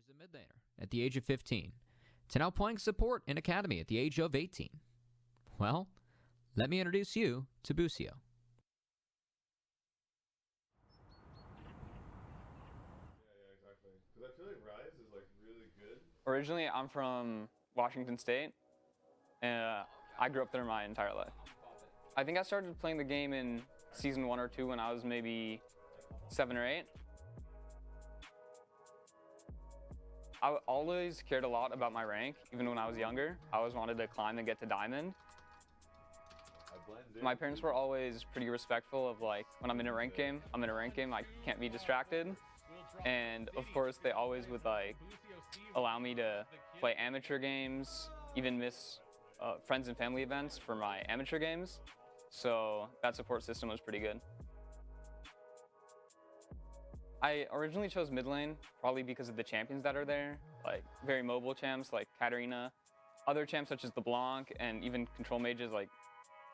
as a mid laner at the age of 15 to now playing support in Academy at the age of 18. Well, let me introduce you to Busio. Yeah, exactly. Because I feel like Rise is like really good. Originally, I'm from Washington State, and I grew up there my entire life. I think I started playing the game in season 1 or 2 when I was maybe 7 or 8. I always cared a lot about my rank, even when I was younger. I always wanted to climb and get to Diamond. My parents were always pretty respectful of like, when I'm in a ranked game, I'm in a ranked game, I can't be distracted. And of course, they always would like allow me to play amateur games, even miss friends and family events for my amateur games. So that support system was pretty good. I originally chose mid lane, probably because of the champions that are there, like very mobile champs like Katarina, other champs such as the Blanc, and even control mages like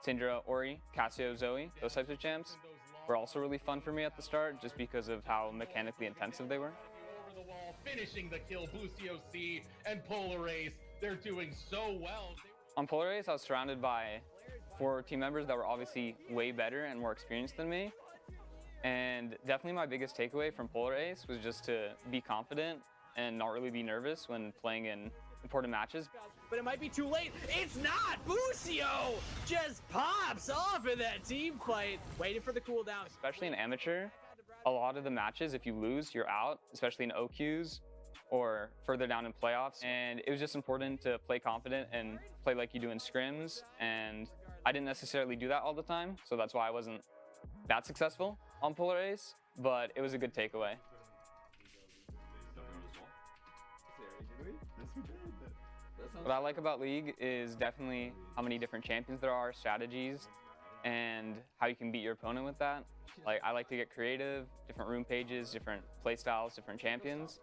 Syndra, Ori, Cassio, Zoe. Those types of champs were also really fun for me at the start, just because of how mechanically intensive they were. Over the wall, finishing the kill, Busio C and Polar Ace. They're doing so well. On Polar Ace, I was surrounded by 4 team members that were obviously way better and more experienced than me. And definitely my biggest takeaway from Polar Ace was just to be confident and not really be nervous when playing in important matches. But it might be too late. It's not! Busio just pops off in that team fight, waiting for the cooldown. Especially in amateur, a lot of the matches, if you lose, you're out, especially in OQs or further down in playoffs. And it was just important to play confident and play like you do in scrims. And I didn't necessarily do that all the time, so that's why I wasn't that successful on Polar Ace, but it was a good takeaway. What I like about League is definitely how many different champions there are, strategies, and how you can beat your opponent with that. Like, I like to get creative, different room pages, different play styles, different champions.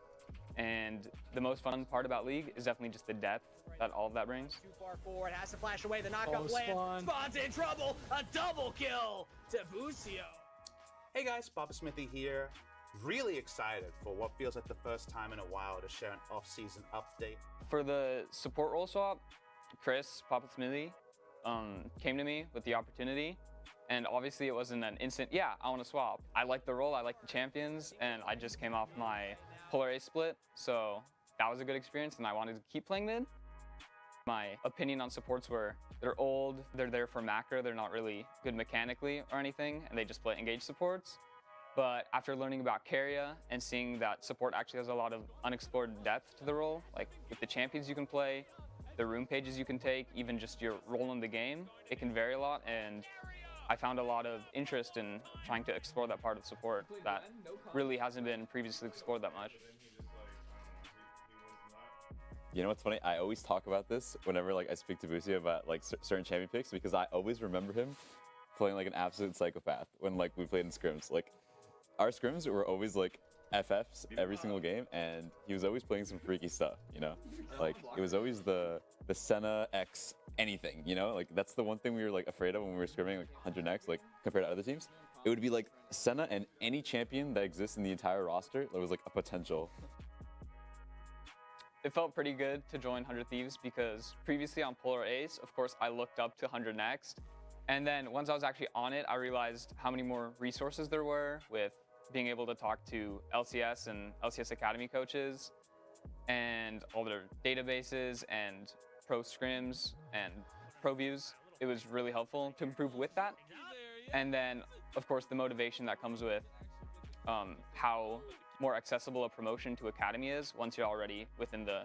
And the most fun part about League is definitely just the depth that all of that brings. Too far forward, has to flash away, the knockup land. Spawn's in trouble, a double kill to Busio. Hey guys, Papa Smithy here. Really excited for what feels like the first time in a while to share an off-season update. For the support role swap, Chris, Papa Smithy, came to me with the opportunity. And obviously it wasn't an instant, yeah, I want to swap. I like the role, I like the champions, and I just came off my Polar Ace split, so that was a good experience, and I wanted to keep playing mid. My opinion on supports were, they're old, they're there for macro, they're not really good mechanically or anything, and they just play engaged supports. But after learning about Carrier and seeing that support actually has a lot of unexplored depth to the role, like with the champions you can play, the room pages you can take, even just your role in the game, it can vary a lot, and I found a lot of interest in trying to explore that part of support that really hasn't been previously explored that much. You know what's funny? I always talk about this whenever like I speak to Busio about like certain champion picks, because I always remember him playing like an absolute psychopath when like we played in scrims. Like our scrims were always like FFs every single game, and he was always playing some freaky stuff, you know? Like it was always the Senna X anything, you know? Like that's the one thing we were like afraid of when we were scrimming like 100 X, like compared to other teams. It would be like Senna and any champion that exists in the entire roster that was like a potential. It felt pretty good to join 100 Thieves because previously on Polar Ace, of course, I looked up to 100 Next. And then once I was actually on it, I realized how many more resources there were with being able to talk to LCS and LCS Academy coaches and all their databases and pro scrims and pro views. It was really helpful to improve with that. And then, of course, the motivation that comes with how more accessible a promotion to Academy is once you're already within the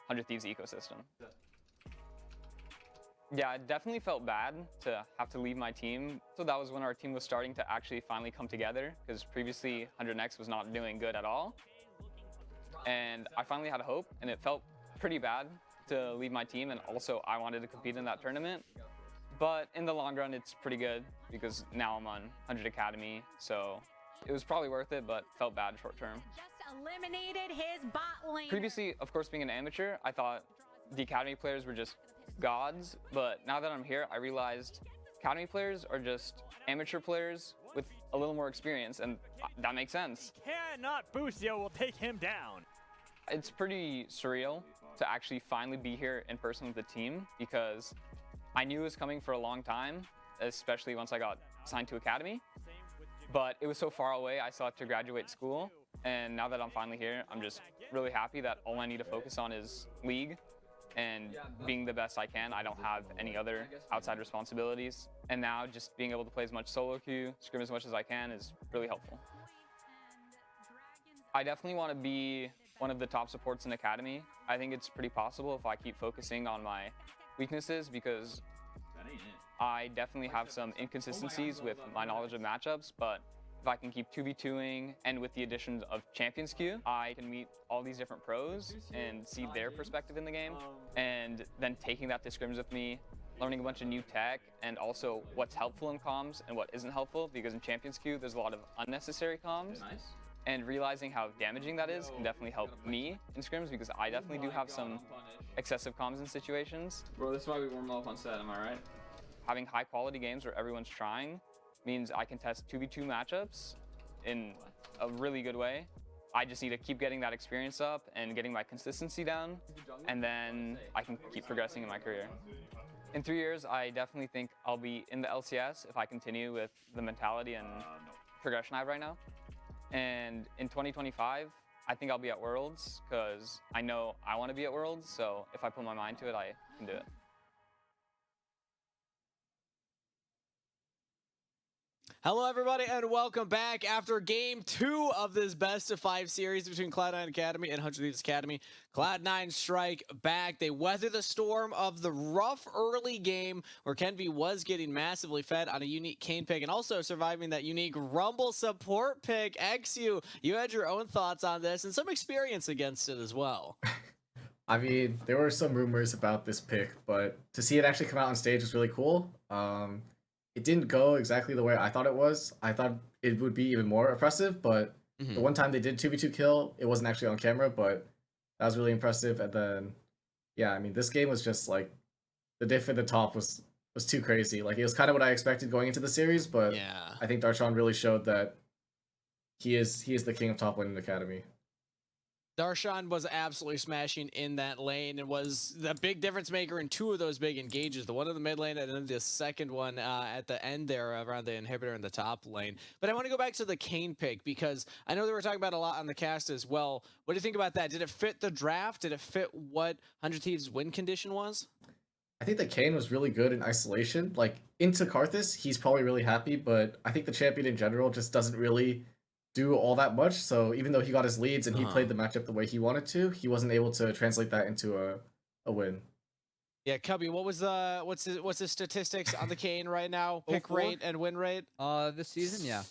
100 Thieves ecosystem. Yeah, it definitely felt bad to have to leave my team. So that was when our team was starting to actually finally come together, because previously 100X was not doing good at all. And I finally had hope, and it felt pretty bad to leave my team, and also I wanted to compete in that tournament. But in the long run, it's pretty good, because now I'm on 100 Academy, so it was probably worth it, but felt bad short term. Just eliminated his bot lane. Previously, of course, being an amateur, I thought the Academy players were just gods, but now that I'm here, I realized Academy players are just amateur players with a little more experience, and that makes sense. Cannot Busio will take him down. It's pretty surreal to actually finally be here in person with the team because I knew it was coming for a long time, especially once I got signed to Academy. But it was so far away, I still had to graduate school. And now that I'm finally here, I'm just really happy that all I need to focus on is League and being the best I can. I don't have any other outside responsibilities. And now just being able to play as much solo queue, scrim as much as I can is really helpful. I definitely want to be one of the top supports in Academy. I think it's pretty possible if I keep focusing on my weaknesses because I definitely have some inconsistencies with my knowledge of matchups, but if I can keep 2v2ing and with the addition of Champions Queue, I can meet all these different pros and see their perspective in the game, and then taking that to scrims with me, learning a bunch of new tech, and also what's helpful in comms and what isn't helpful, because in Champions Queue, there's a lot of unnecessary comms. And realizing how damaging that is can definitely help me in scrims because I definitely do have some excessive comms in situations. Bro, that's why we warm up on set, am I right? Having high quality games where everyone's trying means I can test 2v2 matchups in a really good way. I just need to keep getting that experience up and getting my consistency down, and then I can keep progressing in my career. In 3 years, I definitely think I'll be in the LCS if I continue with the mentality and progression I have right now. And in 2025, I think I'll be at Worlds because I know I want to be at Worlds. So if I put my mind to it, I can do it. Hello, everybody, and welcome back after Game 2 of this best-of-5 series between Cloud9 Academy and 100 Thieves Academy. Cloud9 strike back. They weathered the storm of the rough early game where Kenvi was getting massively fed on a unique Kane pick and also surviving that unique Rumble support pick. XU, you had your own thoughts on this and some experience against it as well. I mean, there were some rumors about this pick, but to see it actually come out on stage was really cool. It didn't go exactly the way I thought it was. I thought it would be even more impressive, but the one time they did 2v2 kill, it wasn't actually on camera, but that was really impressive. And then, yeah, I mean, this game was just like, the diff at the top was too crazy. Like, it was kind of what I expected going into the series, but yeah. I think Darshan really showed that he is the king of top lane in the Academy. Darshan was absolutely smashing in that lane and was the big difference maker in two of those big engages. The one in the mid lane and then the second one at the end there around the inhibitor in the top lane. But I want to go back to the Kane pick because I know they were talking about a lot on the cast as well. What do you think about that? Did it fit the draft? Did it fit what 100 Thieves' win condition was? I think that Kane was really good in isolation. Like, into Karthus, he's probably really happy, but I think the champion in general just doesn't really do all that much. So even though he got his leads and he played the matchup the way he wanted to, he wasn't able to translate that into a win. Yeah, Cubby, what was what's his statistics on the Kane right now? Pick rate and win rate? This season, yeah.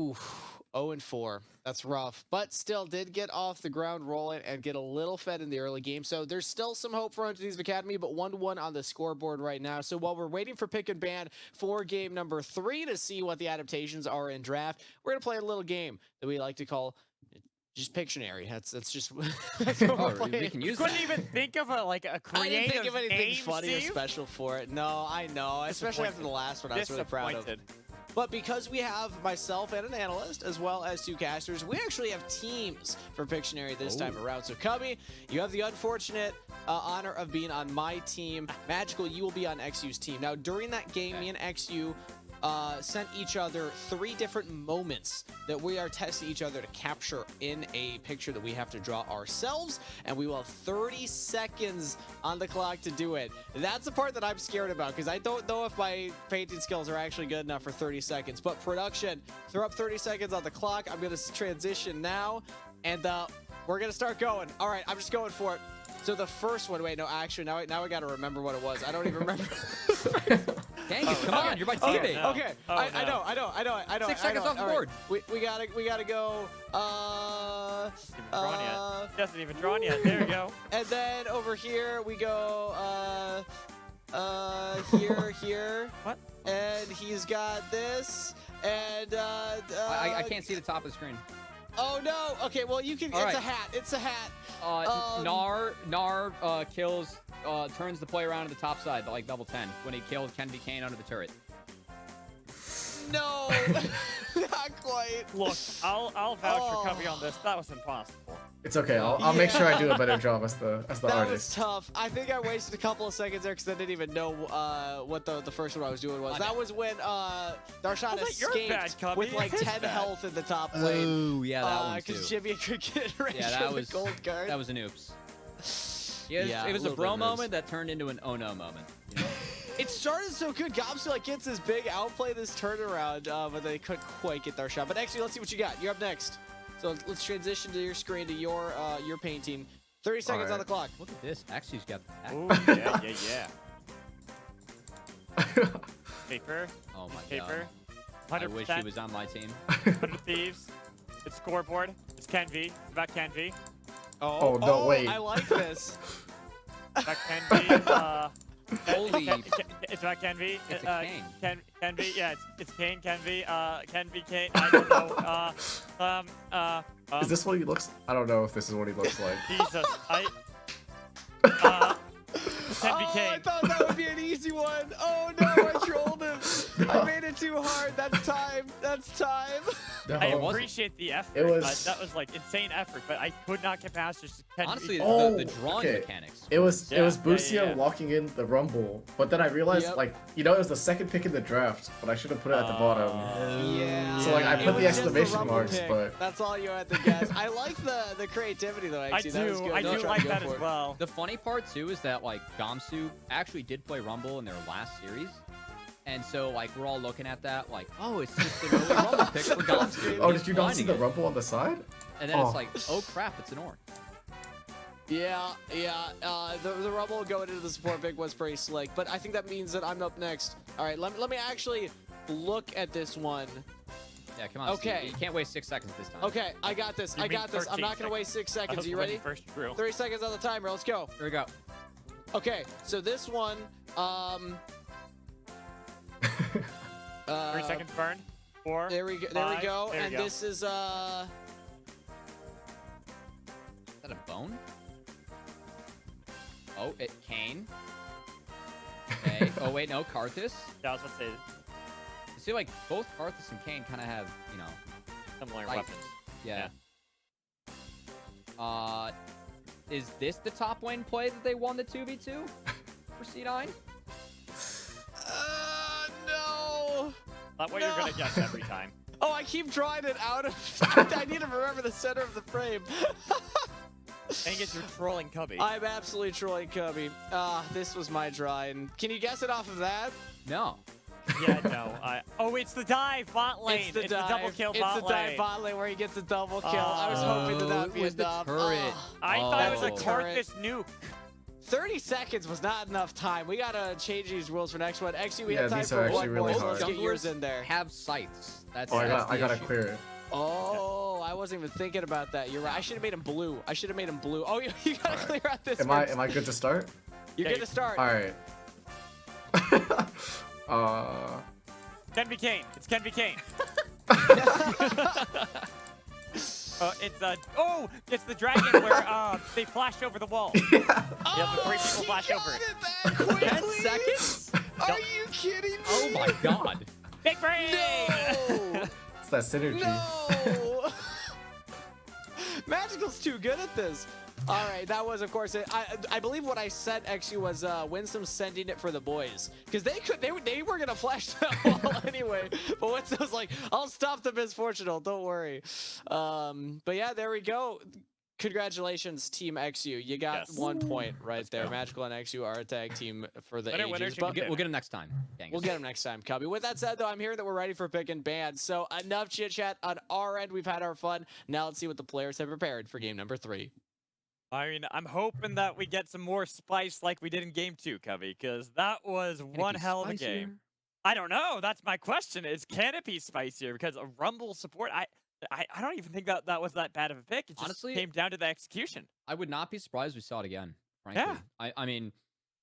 Oof. 0-4. That's rough, but still did get off the ground rolling and get a little fed in the early game. So there's still some hope for 100 Thieves Academy, but 1-1 on the scoreboard right now. So while we're waiting for pick and ban for game number 3 to see what the adaptations are in draft, we're gonna play a little game that we like to call just Pictionary. That's just that's what we're playing. We can use Couldn't even think of a creative I didn't think of anything name, funny or Steve? special for it. No, I know, especially after the last one. I was really proud of. But because we have myself and an analyst, as well as 2 casters, we actually have teams for Pictionary this time around. So, Cubby, you have the unfortunate honor of being on my team. Magical, you will be on XU's team. Now, during that game, me and XU sent each other 3 different moments that we are testing each other to capture in a picture that we have to draw ourselves, and we will have 30 seconds on the clock to do it. That's the part that I'm scared about because I don't know if my painting skills are actually good enough for 30 seconds. But production, throw up 30 seconds on the clock. I'm going to transition now, and we're going to start going. All right, I'm just going for it. So the first one, wait, no, actually, now I got to remember what it was. I don't even remember. Dang it, come on, you're my teammate. Okay, I know. 6 seconds off the board. We gotta go. Hasn't even drawn yet. There we go. And then over here we go. Here. What? And he's got this. And I can't see the top of the screen. Oh no! Okay, well you can. All it's right. a hat. It's a hat. Gnar kills, turns the play around to the top side, like double 10 when he killed Kenvi Kane under the turret. No, not quite. Look, I'll vouch for Cubby on this. That was impossible. It's okay. I'll make sure I do a better job as the That artist. was tough. I think I wasted a couple of seconds there because I didn't even know what the first one I was doing was. That was when Darshan escaped with like 10 health in the top lane. Oh, yeah, that one too. Because Jimmy could get ready Yeah, for the gold card. That was an oops. Yeah, it was a bro moment that turned into an oh no moment. You know? It started so good. Gomsu like gets this big outplay this turnaround, but they couldn't quite get their shot. But actually, let's see what you got. You're up next. So let's transition to your screen to your paint team. 30 seconds on the clock. Look at this. Actually's got the Ooh, yeah. Paper. Oh my Paper. god. 100%. I wish he was on my team. 100 Thieves. It's scoreboard. It's Ken V. Back Ken V. Oh, no, wait. I like this. Back Ken V. Holy. It's not Ken V. It's a Kane. Ken V. Yeah, it's Kane. Ken V. Ken V. Kane. I don't know. Is this what he looks? I don't know if this is what he looks like. Jesus. Ken V. Kane. I thought that would be an easy one. Oh no, I trolled him. I made it too hard. That's time. That's time. No. I appreciate the effort. It was- but that was like insane effort, but I could not get past just Ken V. Honestly, Oh, the drawing okay. mechanics. It was Busia yeah. walking in the Rumble, but then I realized Yep. like it was the second pick in the draft, but I should have put it at the bottom. Yeah. So like I It put was the just exclamation Rumble marks, pick. but That's all you had to guess. I like the creativity though. Actually, that was good. I Don't do try like to go that for as it. well. The funny part too is that like Gomsu actually did play Rumble in their last series. And so like we're all looking at that like, oh, it's just an early Rumble pick for Gomsu. oh, He's did you not see finding the it. Rumble on the side? And then Oh. it's like, oh crap, it's an orc. Yeah. The Rumble going into the support pick was pretty slick, but I think that means that I'm up next. All right, let me actually look at this one. Yeah, come on. Okay. Steve. You can't waste 6 seconds this time. Okay, I got this. You I mean got this. I'm 13 not gonna waste 6 I seconds. was Are you winning ready? First drill. 30 seconds on the timer. Let's go. Here we go. Okay, so this one, 3 seconds burn. 4. There we go. Five. There we And go. this is Is that a bone? Oh, Kane. Okay. Oh wait, no, Karthus. Yeah, I was about to say You see, like both Karthus and Kane kind of have, you know, similar like, weapons. yeah. Is this the top lane play that they won the 2v2 for C9? no. Not what you're gonna guess every time. Oh, I keep drawing it out of. I need to remember the center of the frame. Dang it, you're trolling Cubby. I'm absolutely trolling Cubby. This was my drawing. Can you guess it off of that? No. Yeah, no. Oh, it's the dive bot lane. It's the dive. double kill It's bot the dive lane. bot lane where he gets a double kill. I was hoping that would be it was the enough. turret. I thought it was a Oh. turret. Karthus nuke. 30 seconds was not enough time. We gotta change these rules for next one. Actually, we Yeah, have time these for are one actually more, really so let's hard. get yours in there. Have sights. That's Oh, that's I the gotta issue. clear it. Oh, I wasn't even thinking about that. You're right. I should have made him blue. Oh, you gotta clear out this Am one. I good to start? You're good to start. All right. Ken V. Kane. It's Ken V. Kane. It's the dragon where they flash over the wall. Yeah, the 3 people flash over it. That quickly? 10 seconds? Are you kidding me? Oh my god. Big brain! No! It's that synergy. No! Magical's too good at this. All right, that was, of course, it. I believe what I said actually was Winsome sending it for the boys because they were gonna flash that wall anyway. But Winsome was like, "I'll stop the misfortunal. Don't worry." But yeah, there we go. Congratulations, Team XU. You got 1 point right there. go. Magical and XU are a tag team for the Winner, winner, ages. chicken But dinner. We'll get him next time. we'll get him next time, Cubby. With that said, though, I'm hearing that we're ready for pick and ban. So enough chit chat on our end. We've had our fun. Now let's see what the players have prepared for game number 3. I mean, I'm hoping that we get some more spice like we did in game 2, Cubby, because that was Can it one be hell of a spicier? game. I don't know. That's my question. Can it be spicier? Because a Rumble support, I don't even think that was that bad of a pick. It just Honestly, came down to the execution. I would not be surprised we saw it again, frankly. Yeah. I mean,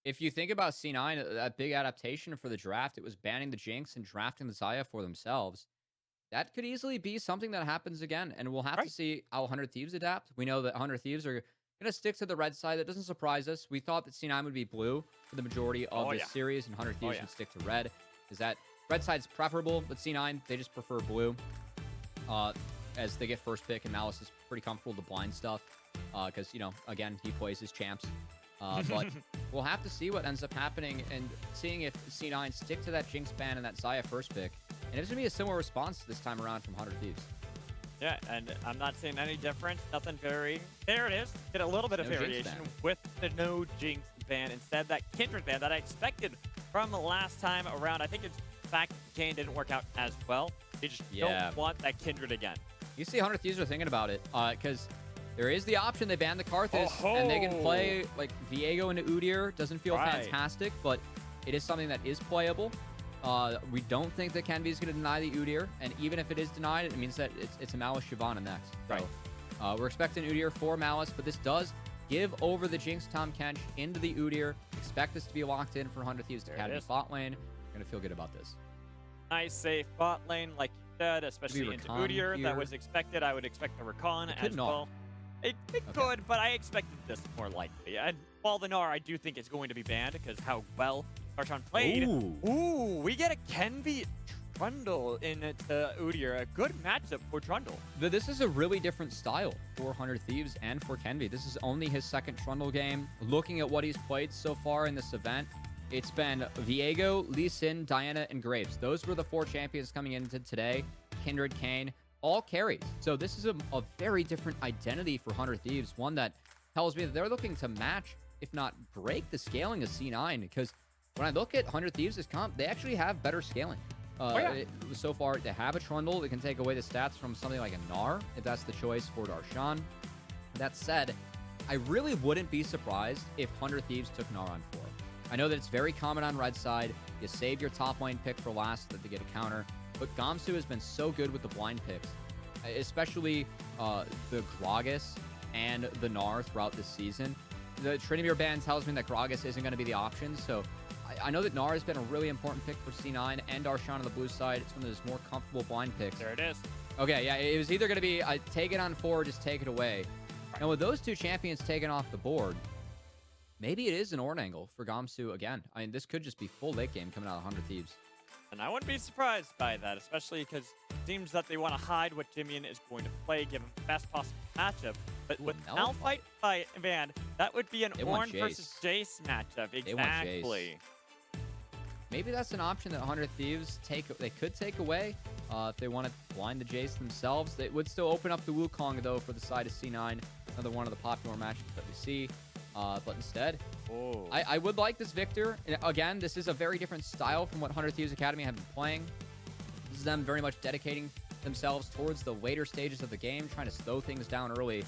if you think about C9, that big adaptation for the draft, it was banning the Jinx and drafting the Xayah for themselves. That could easily be something that happens again, and we'll have to see how 100 Thieves adapt. We know that 100 Thieves are going to stick to the red side. That doesn't surprise us. We thought that C9 would be blue for the majority of this series, and 100 Thieves would stick to red. Is that red side's preferable, but C9, they just prefer blue. As they get first pick, and Malice is pretty comfortable with the blind stuff because, you know, again, he plays his champs. But we'll have to see what ends up happening and seeing if C9 stick to that Jinx ban and that Xayah first pick. And it's going to be a similar response this time around from 100 Thieves. Yeah, and I'm not seeing any difference. Nothing varying. There it is. Get a little bit of No Jinx variation ban. with the no Jinx ban. Instead, that Kindred ban that I expected from the last time around. I think it's the fact that Kane didn't work out as well. They just don't want that Kindred again. You see 100 Thieves are thinking about it because there is the option they ban the Karthus and they can play like Viego into Udyr. Doesn't feel fantastic, but it is something that is playable. We don't think that Kenvi is going to deny the Udyr, and even if it is denied, it means that it's a Malice Shyvana next. So, we're expecting Udyr for Malice, but this does give over the Jinx Tahm Kench into the Udyr. Expect this to be locked in for 100 Thieves Academy bot lane. We're going to feel good about this. Nice, safe bot lane, like you said, especially into Udyr. here. That was expected. I would expect a Rakan as not. well. It could, but I expected this more likely. And while the Gnar, I do think it's going to be banned because how well Arshan played. Ooh, we get a Kenvi Trundle into Udyr. A good matchup for Trundle. This is a really different style for 100 Thieves and for Kenvi. This is only his second Trundle game. Looking at what he's played so far in this event, it's been Viego, Lee Sin, Diana, and Graves. Those were the 4 champions coming into today. Kindred, Kane, all carries. So this is a very different identity for 100 Thieves. One that tells me that they're looking to match, if not break, the scaling of C9. Because when I look at 100 Thieves' comp, they actually have better scaling. So far, they have a Trundle that can take away the stats from something like a Gnar, if that's the choice for Darshan. That said, I really wouldn't be surprised if 100 Thieves took Gnar on 4. I know that it's very common on red side. You save your top lane pick for last so that they get a counter. But Gamsu has been so good with the blind picks, especially the Gragas and the Gnar throughout this season. The Trinimir ban tells me that Gragas isn't going to be the option, so I know that Gnar has been a really important pick for C9 and Darshan on the blue side. It's one of those more comfortable blind picks. There it is. Okay, yeah, it was either going to be take it on 4 or just take it away. Now, with those 2 champions taken off the board, maybe it is an Ornn angle for Gamsu again. I mean, this could just be full late game coming out of 100 Thieves. And I wouldn't be surprised by that, especially because it seems that they want to hide what Jimian is going to play, give him the best possible matchup. But with Malphite by Van, that would be an Ornn versus Jace matchup. Exactly. Maybe that's an option that 100 Thieves could take away if they want to blind the Jace themselves. They would still open up the Wukong, though, for the side of C9. Another one of the popular matchups that we see. But instead, I would like this Victor. Again, this is a very different style from what 100 Thieves Academy have been playing. This is them very much dedicating themselves towards the later stages of the game, trying to slow things down early.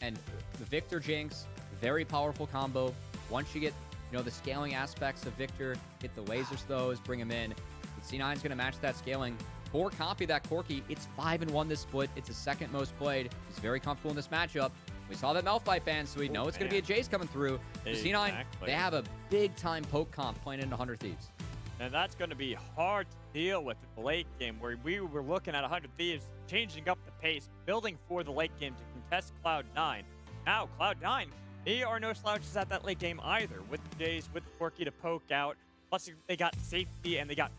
And the Victor Jinx, very powerful combo. Once you get, the scaling aspects of Victor, get the laser slows, bring him in. But C9 is going to match that scaling. For copy that Corki, it's 5-1 this split. It's the second most played. He's very comfortable in this matchup. We saw that Malphite ban, so we know it's going to be a Jace coming through. Exactly. C9, they have a big-time poke comp playing into 100 Thieves. And that's going to be hard to deal with in the late game, where we were looking at 100 Thieves changing up the pace, building for the late game to contest Cloud9. Now, Cloud9, they are no slouches at that late game either, with the Jace, with the Corki to poke out. Plus, they got safety and they got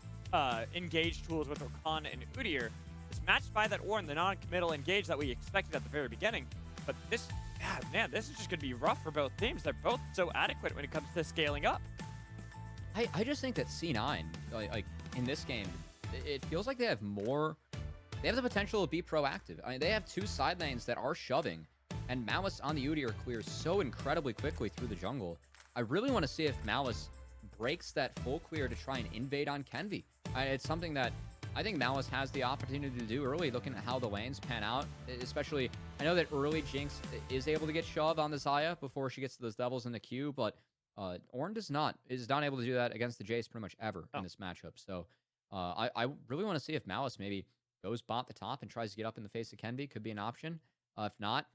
engage tools with Rakan and Udyr. It's matched by that Ornn, the non-committal engage that we expected at the very beginning. But this is just going to be rough for both teams. They're both so adequate when it comes to scaling up. I just think that C9, like in this game, it feels like they have the potential to be proactive. I mean, they have 2 side lanes that are shoving, and Malice on the Udyr clears so incredibly quickly through the jungle. I really want to see if Malice breaks that full clear to try and invade on Kenvi. It's something that I think Malice has the opportunity to do early, looking at how the lanes pan out. Especially, I know that early Jinx is able to get shoved on the Xayah before she gets to those devils in the queue, but Ornn is not able to do that against the Jace pretty much ever in this matchup. So I really want to see if Malice maybe goes bot the top and tries to get up in the face of Kenvi. Could be an option. If not,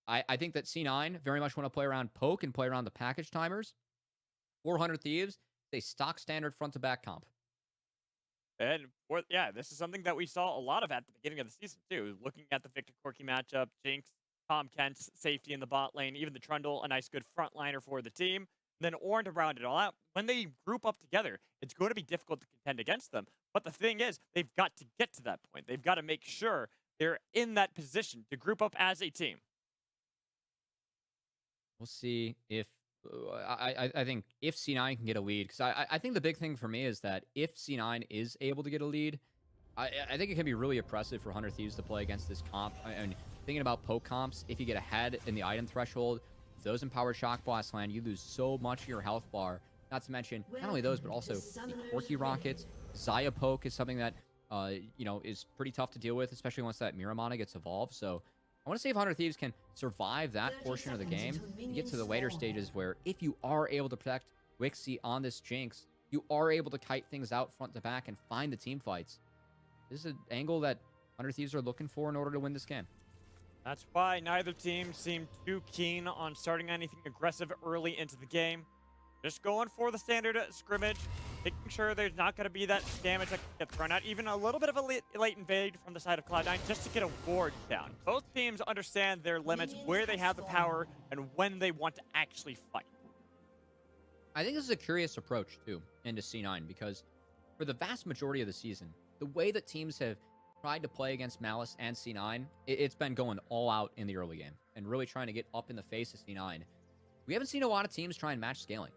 I think that C9 very much want to play around poke and play around the package timers. 400 Thieves, they stock standard front to back comp. And this is something that we saw a lot of at the beginning of the season too. Looking at the Victor Corki matchup, Jinx, Tahm Kench, safety in the bot lane, even the Trundle, a nice good frontliner for the team. Then Ornn to round it all out. When they group up together, it's going to be difficult to contend against them. But the thing is, they've got to get to that point. They've got to make sure they're in that position to group up as a team. We'll see if I think if C9 can get a lead, because I think the big thing for me is that if C9 is able to get a lead, I think it can be really oppressive for 100 Thieves to play against this comp. And thinking about poke comps, if you get ahead in the item threshold, those empowered shock blast land, you lose so much of your health bar. Not to mention not only those, but also the Corky rockets. Zaya poke is something that you know, is pretty tough to deal with, especially once that Miramana gets evolved. So I want to see if 100 Thieves can survive that portion of the game and get to the later stages where if you are able to protect Wixie on this Jinx, you are able to kite things out front to back and find the team fights. This is an angle that 100 Thieves are looking for in order to win this game. That's why neither team seemed too keen on starting anything aggressive early into the game. Just going for the standard scrimmage, making sure there's not going to be that damage that can get thrown out. Even a little bit of a late invade from the side of Cloud9 just to get a ward down. Both teams understand their limits, where they have the power, and when they want to actually fight. I think this is a curious approach, too, into C9, because for the vast majority of the season, the way that teams have tried to play against Malice and C9, it's been going all out in the early game and really trying to get up in the face of C9. We haven't seen a lot of teams try and match scaling.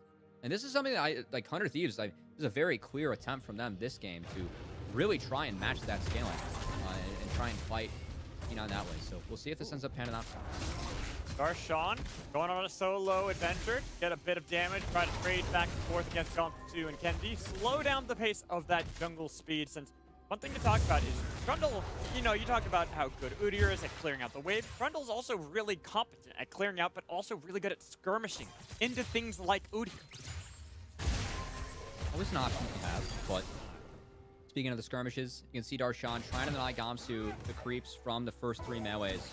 And this is something that I, like 100 Thieves, this is a very clear attempt from them this game to really try and match that scaling and try and fight C9 that way. So we'll see if this ends up panning out. Darshan going on a solo adventure, get a bit of damage, try to trade back and forth against Gomsu and Kendi, slow down the pace of that jungle speed, since one thing to talk about is Trundle, you know, you talk about how good Udyr is at clearing out the wave. Trundle's also really competent at clearing out, but also really good at skirmishing into things like Udyr. Always an option to have, but speaking of the skirmishes, you can see Darshan trying to deny Gomsu the creeps from the first 3 melees.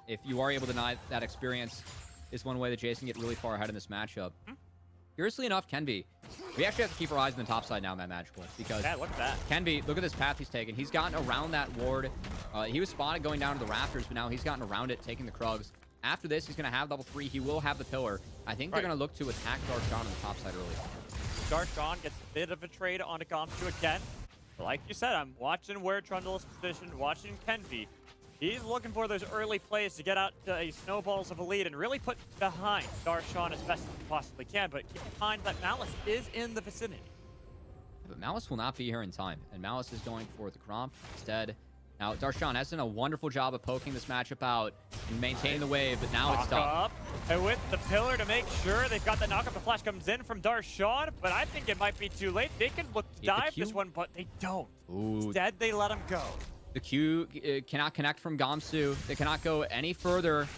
If you are able to deny that experience, is one way that Jason can get really far ahead in this matchup. Curiously enough, Kenby, we actually have to keep our eyes on the top side now, Matt Magical, because yeah, look at that. Kenby, look at this path he's taken. He's gotten around that ward. He was spotted going down to the rafters, but now he's gotten around it, taking the Krugs. After this, he's going to have level 3. He will have the pillar. I think they're going to look to attack Darshan on the top side early. Darshan gets a bit of a trade onto Gomsu again. But like you said, I'm watching where Trundle is positioned, watching Kenby. He's looking for those early plays to get out to snowballs of a lead and really put behind Darshan as best as he possibly can. But keep in mind that Malice is in the vicinity. But Malice will not be here in time, and Malice is going for the Gromp instead. Now, Darshan has done a wonderful job of poking this matchup out and maintaining the wave, but now it's done. And with the pillar to make sure they've got the knockup, the flash comes in from Darshan, but I think it might be too late. They can look to dive this one, but they don't. Ooh. Instead, they let him go. The Q cannot connect from Gomsu. They cannot go any further.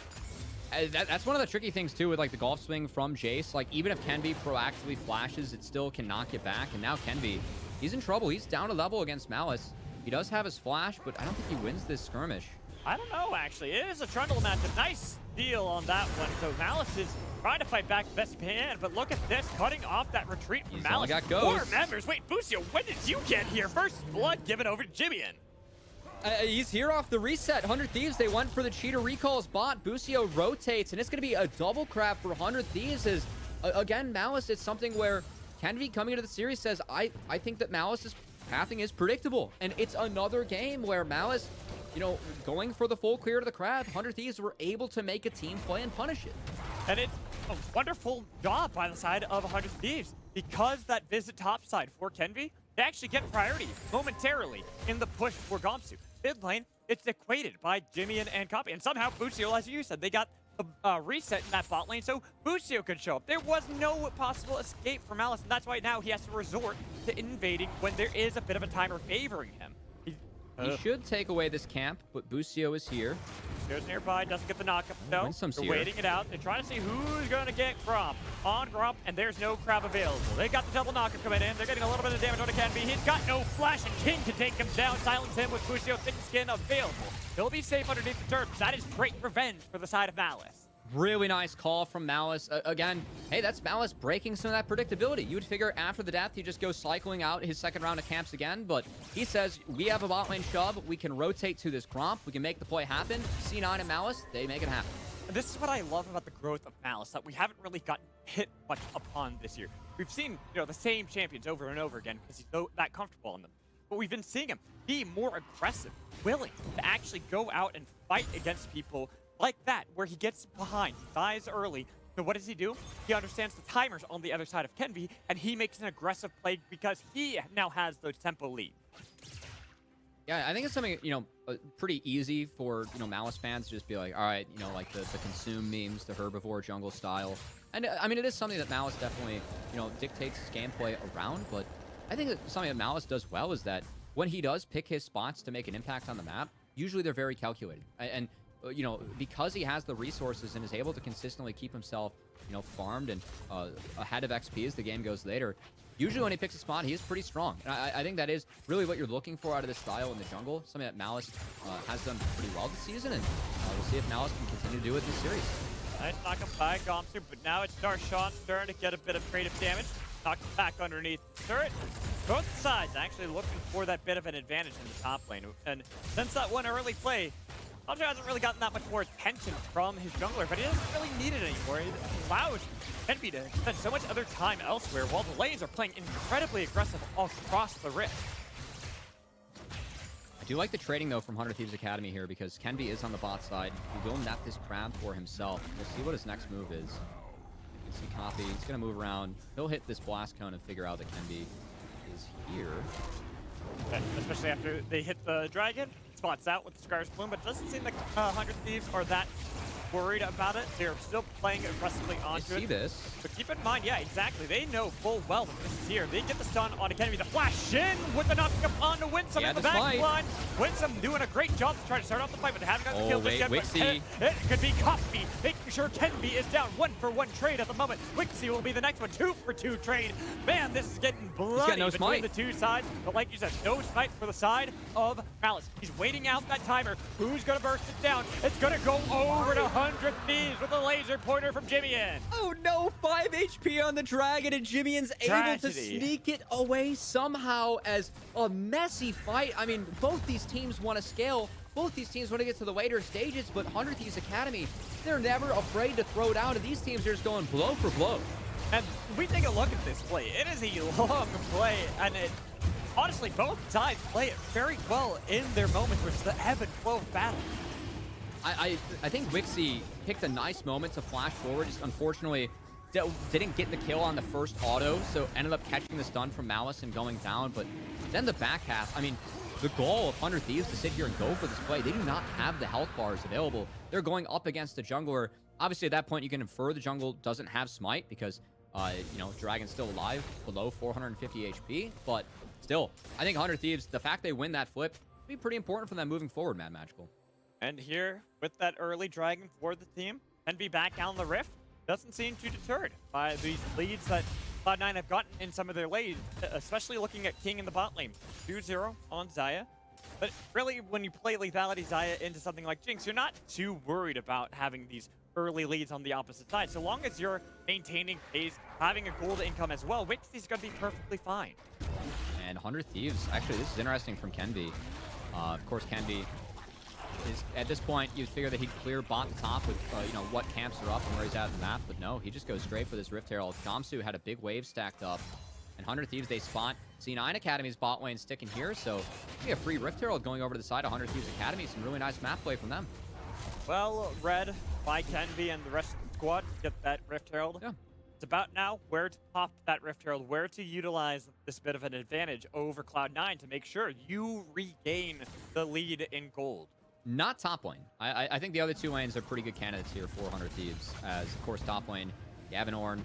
That's one of the tricky things, too, with like the golf swing from Jace. Like, even if Kenby proactively flashes, it still can knock it back. And now Kenby, he's in trouble. He's down a level against Malice. He does have his flash, but I don't think he wins this skirmish. I don't know, actually. It is a Trundle matchup. Nice deal on that one. So Malice is trying to fight back the best he can, but look at this, cutting off that retreat from Malice. He's only got ghosts. 4 members. Wait, Busio, when did you get here? First blood given over to Jimmian. He's here off the reset. 100 Thieves, they went for the cheater recalls bot. Busio rotates, and it's going to be a double crap for 100 Thieves. As, again, Malice, it's something where Kenby coming into the series says, I think that Malice's pathing is predictable. And it's another game where Malice, you know, going for the full clear to the crab, 100 Thieves were able to make a team play and punish it. And it's a wonderful job by the side of 100 Thieves. Because that visit topside for Kenby, they actually get priority momentarily in the push for Gomsu. Mid lane, it's equated by Jimmy and Copy. And somehow Busio, as you said, they got the reset in that bot lane, so Busio could show up. There was no possible escape for Malice, and that's why now he has to resort to invading when there is a bit of a timer favoring him. He should take away this camp, but Busio is here. Busio's nearby, doesn't get the knockup, though. They're waiting it out. They're trying to see who's going to get Gromp. On Gromp, and there's no crab available. They got the double knockup coming in. They're getting a little bit of damage on the Kenby. He's got no flash, and King can take him down, silence him with Busio thick skin available. He'll be safe underneath the turf. That is great revenge for the side of Malice. Really nice call from Malice. Again, hey, that's Malice breaking some of that predictability. You would figure after the death, he'd just go cycling out his second round of camps again, but he says, we have a bot lane shove, we can rotate to this Gromp, we can make the play happen. C9 and Malice, they make it happen. And this is what I love about the growth of Malice, that we haven't really gotten hit much upon this year. We've seen, you know, the same champions over and over again because he's so that comfortable on them. but we've been seeing him be more aggressive, willing to actually go out and fight against people like that, where he gets behind, he dies early. So what does he do? He understands the timers on the other side of Kenby, and he makes an aggressive play because he now has the tempo lead. Yeah, I think it's something, pretty easy for, Malice fans to just be like, all right, like the consume memes, the herbivore jungle style. And I mean, it is something that Malice definitely, dictates his gameplay around. But I think that something that Malice does well is that when he does pick his spots to make an impact on the map, usually they're very calculated. And because he has the resources and is able to consistently keep himself, farmed and ahead of XP as the game goes later, usually when he picks a spot, he is pretty strong. And I think that is really what you're looking for out of this style in the jungle, something that Malice has done pretty well this season, and we'll see if Malice can continue to do it this series. Nice knock up by Gomster, but now it's Darshan's turn to get a bit of creative damage. Knocked back underneath the turret. Both sides actually looking for that bit of an advantage in the top lane. And since that one early play, Gomster hasn't really gotten that much more attention from his jungler, but he doesn't really need it anymore. It allows Kenby to spend so much other time elsewhere while the lanes are playing incredibly aggressive across the rift. I do like the trading, though, from 100 Thieves Academy here, because Kenby is on the bot side. He will net this crab for himself. We'll see what his next move is. You can see Copy. He's going to move around. He'll hit this blast cone and figure out that Kenby is here. Okay, especially after they hit the dragon. Spots out with the Scar's Plume, but it doesn't seem like 100 Thieves are that worried about it. They're still playing aggressively onto it. I see this. But keep in mind, yeah, exactly. They know full well that this is here. They get the stun on Kenby. The flash in with the knocking up onto Winsome in the back line. Winsome doing a great job to try to start off the fight, but they haven't gotten the kill just yet. Wixie. It could be Coffee making sure Kenby is down 1-for-1 trade at the moment. Wixie will be the next one, 2-for-2 trade. Man, this is getting bloody no between smite. the two sides. But like you said, no smite for the side of Malice. He's waiting out that timer. Who's going to burst it down? It's going to go over to 100 Thieves with a laser pointer from Jimmy-In. Oh no, 5 HP on the dragon, and Jimmy-In's able to sneak it away somehow as a messy fight. I mean, both these teams want to scale. Both these teams want to get to the later stages, but 100 Thieves Academy, they're never afraid to throw down, and these teams are just going blow for blow. And we take a look at this play. It is a long play, and honestly, both sides play it very well in their moments, which is the ebb and flow of battle. I think Wixie picked a nice moment to flash forward. Just unfortunately didn't get the kill on the first auto, so ended up catching the stun from Malice and going down. But then the back half, I mean, the goal of 100 Thieves to sit here and go for this play, they do not have the health bars available. They're going up against the jungler. Obviously, at that point, you can infer the jungle doesn't have smite because, Dragon's still alive, below 450 HP. But still, I think 100 Thieves, the fact they win that flip, will be pretty important for them moving forward, Mad Magical. And here, with that early dragon for the team, and be back down the rift, doesn't seem too deterred by these leads that Cloud9 have gotten in some of their lanes, especially looking at King in the bot lane. 2-0 on Xayah. But really, when you play lethality Xayah into something like Jinx, you're not too worried about having these early leads on the opposite side. So long as you're maintaining pace, having a gold income as well, Wixie's going to be perfectly fine. And 100 Thieves, actually, this is interesting from Kenby. Of course, Kenby is, at this point, you'd figure that he'd clear bot to top with, what camps are up and where he's at in the map. But no, he just goes straight for this Rift Herald. Gamsu had a big wave stacked up. And 100 Thieves, they spot C9 Academy's bot lane sticking here. So we have free Rift Herald going over to the side of 100 Thieves Academy. Some really nice map play from them. Well, Red by Kenby and the rest of the squad get that Rift Herald. Yeah. It's about now where to pop that Rift Herald, where to utilize this bit of an advantage over Cloud9 to make sure you regain the lead in gold. Not top lane. I think the other two lanes are pretty good candidates here for 100 Thieves. As, of course, top lane, Gavin Orn,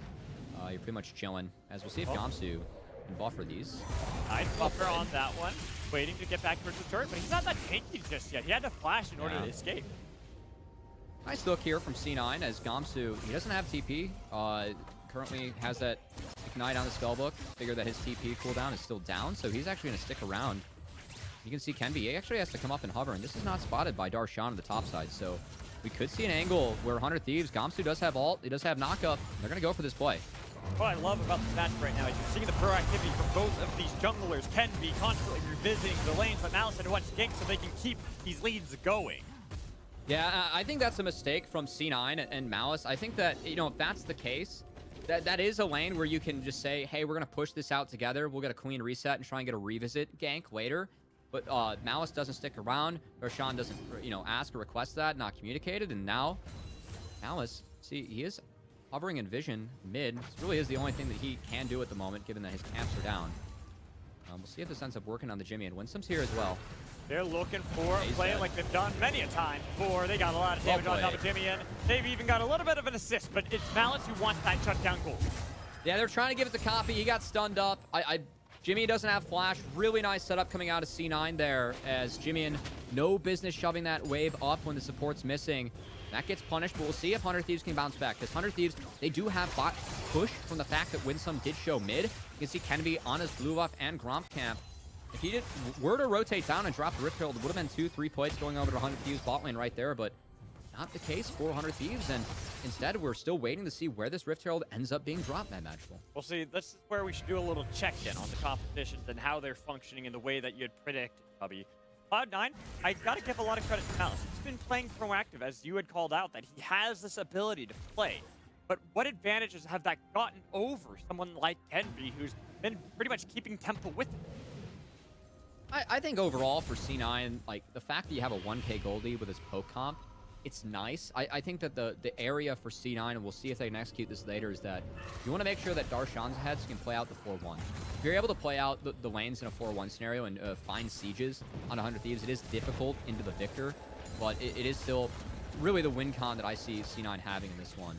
you're pretty much chilling. As we'll see if Gamsu can buffer these. Nice buffer on that one. Waiting to get back towards the turret, but he's not that tanky just yet. He had to flash in order to escape. Nice look here from C9 as Gamsu, he doesn't have TP. Currently has that Ignite on the spellbook. Figure that his TP cooldown is still down, so he's actually going to stick around. You can see Kenby, he actually has to come up and hover, and this is not spotted by Darshan on the top side, so we could see an angle where 100 Thieves, Gamsu does have ult, he does have knockup. They're going to go for this play. What I love about this match right now is you're seeing the proactivity from both of these junglers. Kenby constantly revisiting the lanes, but Malice had to watch gank so they can keep these leads going. Yeah, I think that's a mistake from C9 and Malice. I think that, if that's the case, That is a lane where you can just say, hey, we're going to push this out together. We'll get a clean reset and try and get a revisit gank later. But Malice doesn't stick around. Darshan doesn't, ask or request that, not communicated. And now Malice, see, he is hovering in vision mid. This really is the only thing that he can do at the moment, given that his camps are down. We'll see if this ends up working on the Jimmy. And Winsome's here as well. They're looking for a play like they've done many a time before. They got a lot of damage on top of Jimmy, and they've even got a little bit of an assist, but it's Malice who wants that shutdown goal. Yeah, they're trying to give it to Copy. He got stunned up. Jimmy doesn't have flash. Really nice setup coming out of C9 there, as Jimmy no business shoving that wave up when the support's missing. That gets punished, but we'll see if 100 Thieves can bounce back, because 100 Thieves, they do have bot push from the fact that Winsome did show mid. You can see Kennedy on his blue buff and Gromp camp. If he were to rotate down and drop the Rift Herald, it would have been 2-3 plays going over to 100 Thieves bot lane right there, but not the case for 100 Thieves, and instead we're still waiting to see where this Rift Herald ends up being dropped, Mad Magical. Well, see, this is where we should do a little check-in on the competitions and how they're functioning in the way that you'd predict, Cubby. Cloud9, I gotta give a lot of credit to Malice. He's been playing proactive, as you had called out, that he has this ability to play. But what advantages have that gotten over someone like Kenby, who's been pretty much keeping tempo with him? I think overall for C9, like the fact that you have a 1k Goldie with his poke comp, it's nice. I think that the area for C9, and we'll see if they can execute this later, is that you want to make sure that Darshan's ahead so you can play out the 4-1. If you're able to play out the lanes in a 4-1 scenario and find sieges on 100 Thieves, it is difficult into the Victor, but it is still really the win con that I see C9 having in this one.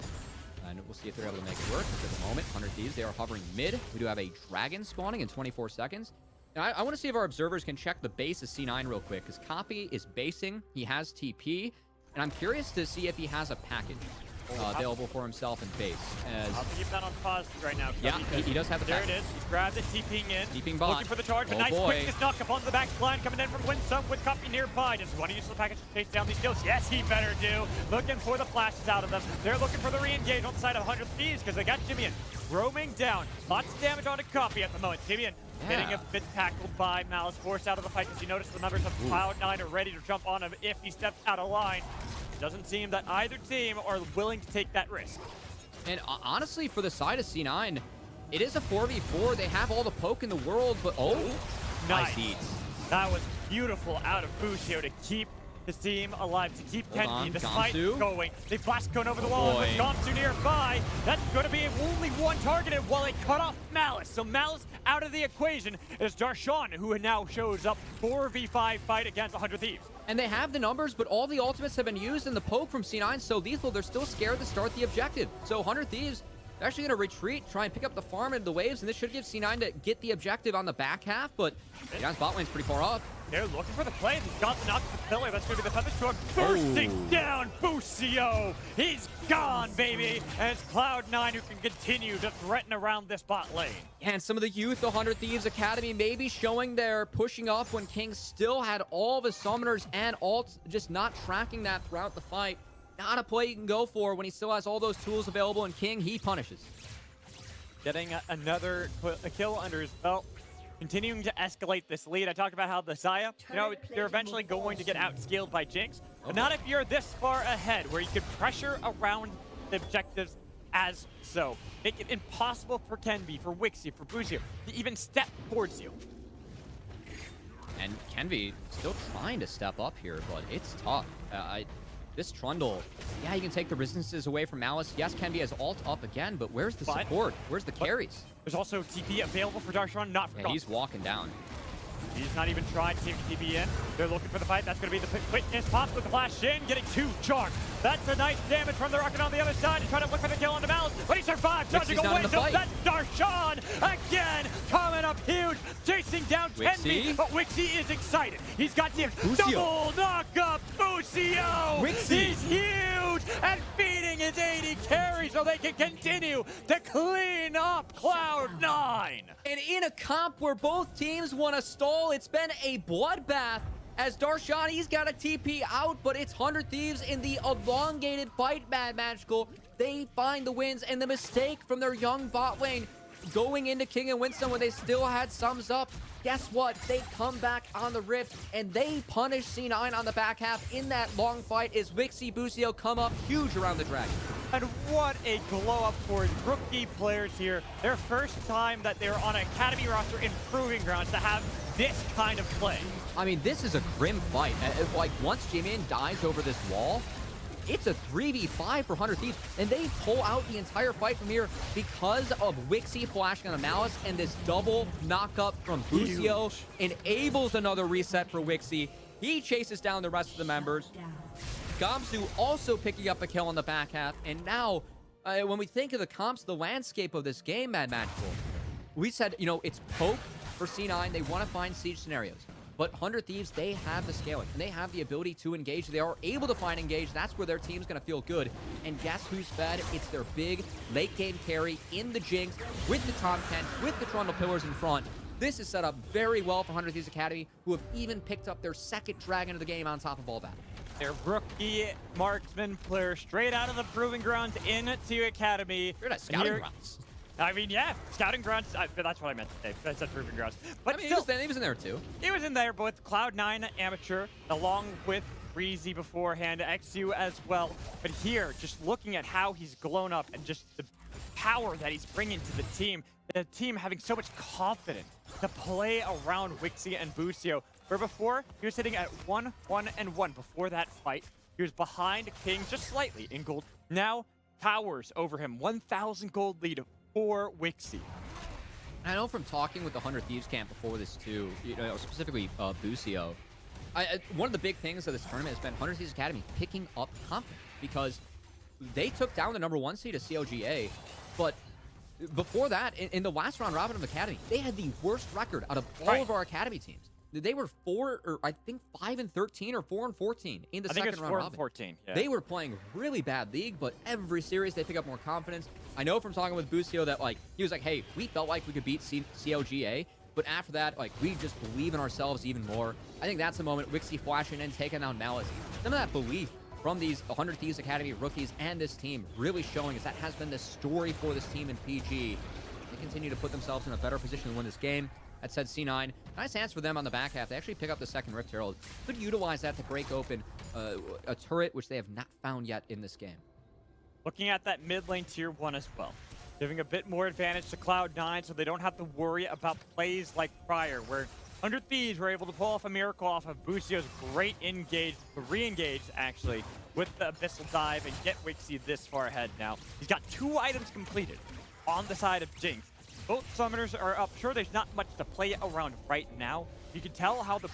And we'll see if they're able to make it work. At the moment, 100 Thieves, they are hovering mid. We do have a dragon spawning in 24 seconds. Now, I want to see if our observers can check the base of C9 real quick, because Copy is basing. He has TP, and I'm curious to see if he has a package available for himself in base. I'll keep that on pause right now. Yeah, he does have a There package. it is. He's grabbed it, TPing in. TPing bot. Looking for the charge. A nice quickness knock up onto the back line coming in from Winsome with Copy nearby. Does he want to use the package to chase down these kills? Yes, he better do. Looking for the flashes out of them. They're looking for the re-engage on the side of 100 Thieves because they got Jimmy roaming down. Lots of damage onto Copy at the moment. Jimmy getting a bit tackled by Malice, forced out of the fight because you notice the members of Cloud9 are ready to jump on him if he steps out of line. Doesn't seem that either team are willing to take that risk. And honestly, for the side of C9, it is a 4v4. They have all the poke in the world, but nice eats. That was beautiful out of Busio to keep his team alive, to keep Kenji. The fight going. They blast cone over the wall with Gamsu nearby. That's going to be only one targeted while they cut off Malice. So Malice out of the equation is Darshan, who now shows up 4v5 fight against 100 Thieves. And they have the numbers, but all the ultimates have been used, and the poke from C9 so lethal, they're still scared to start the objective. So 100 Thieves, they're actually going to retreat, try and pick up the farm into the waves, and this should give C9 to get the objective on the back half, but C9's bot lane's pretty far up. They're looking for the play. He's got the knock to the pillar. That's going to be the thunderstorm. Bursting down Busio. He's gone, baby. And it's Cloud9 who can continue to threaten around this bot lane. And some of the youth 100 Thieves Academy maybe showing their pushing up when King still had all the summoners and ults, just not tracking that throughout the fight. Not a play you can go for when he still has all those tools available, and King, he punishes. Getting another kill under his belt. Continuing to escalate this lead. I talked about how the Saya, they're eventually going to get outscaled by Jinx. But not if you're this far ahead, where you can pressure around the objectives as so. Make it impossible for Kenby, for Wixie, for Busio to even step towards you. And Kenby still trying to step up here, but it's tough. This Trundle, yeah, you can take the resistances away from Malice. Yes, Kenby has ult up again, but where's the support? Where's the carries? There's also TP available for Darshan, not for he's walking down. He's not even trying to TP in. They're looking for the fight. That's going to be the quickness. Pops with the flash in, getting 2 charged. That's a nice damage from the rocket on the other side to try to look for the kill onto Malice. But he survived, dodging away. So that's Darshan again, coming up huge, chasing down Kenby. But Wixie is excited. He's got the double knock up Busio. He's huge and feeding his 80 carries so they can continue to clean up Cloud9. And in a comp where both teams want to stall, it's been a bloodbath. As Darshan, he's got a TP out, but it's 100 Thieves in the elongated fight, Mad Magical. They find the wins, and the mistake from their young bot lane going into King and Winston when they still had sums up. Guess what? They come back on the Rift, and they punish C9 on the back half in that long fight as Wixie Busio come up huge around the Dragon. And what a glow up for rookie players here. Their first time that they're on an academy roster in Proving Grounds to have this kind of play. I mean, this is a grim fight. Like, once Jimin dies over this wall, it's a 3v5 for 100 Thieves, and they pull out the entire fight from here because of Wixie flashing on the Malice, and this double knock-up from Bucio enables another reset for Wixie. He chases down the rest of the members. Gamsu also picking up a kill on the back half, and now, when we think of the comps, the landscape of this game, Mad Magical, we said, you know, it's poke for C9. They want to find siege scenarios. But 100 Thieves, they have the scaling, and they have the ability to engage. They are able to find engage. That's where their team's going to feel good. And guess who's fed? It's their big late-game carry in the Jinx, with the Tom 10, with the Trundle Pillars in front. This is set up very well for 100 Thieves Academy, who have even picked up their second Dragon of the game on top of all that. Their rookie marksman player straight out of the Proving Grounds into Academy. You're at Scouting Grounds. I mean, yeah, Scouting Grounds. That's what I meant to say. I said Proving Grounds. But I mean, still, he was in there too. He was in there, both Cloud9 Amateur, along with Breezy beforehand, XU as well. But here, just looking at how he's blown up and just the power that he's bringing to the team having so much confidence to play around Wixie and Bucio. Where before, he was sitting at 1-1-1 before that fight. He was behind King just slightly in gold. Now, towers over him, 1,000 gold lead for Wixie. I know from talking with the 100 Thieves camp before this too, you know, specifically Bucio, one of the big things of this tournament has been 100 Thieves Academy picking up confidence, because they took down the #1 seed of COGA, but before that, in the last round robin of Academy, they had the worst record out of all of our Academy teams. They were 5-13 or 4-14 in the second round robin. 4-14. Yeah. They were playing really bad league, but every series they pick up more confidence. I know from talking with Bucio that, like, he was like, hey, we felt like we could beat COGA, but after that, like, we just believe in ourselves even more. I think that's the moment Wixie flashing in, taking down Malice. Some of that belief from these 100 Thieves Academy rookies and this team really showing is that has been the story for this team in PG. They continue to put themselves in a better position to win this game. That said, C9, nice hands for them on the back half. They actually pick up the second Rift Herald. Could utilize that to break open a turret, which they have not found yet in this game. Looking at that mid lane tier 1 as well. Giving a bit more advantage to Cloud9 so they don't have to worry about plays like prior, where 100 Thieves were able to pull off a miracle off of Bucio's great re-engage, actually, with the Abyssal Dive and get Wixie this far ahead now. He's got 2 items completed on the side of Jinx. Both summoners are up. Sure, there's not much to play around right now. You can tell how the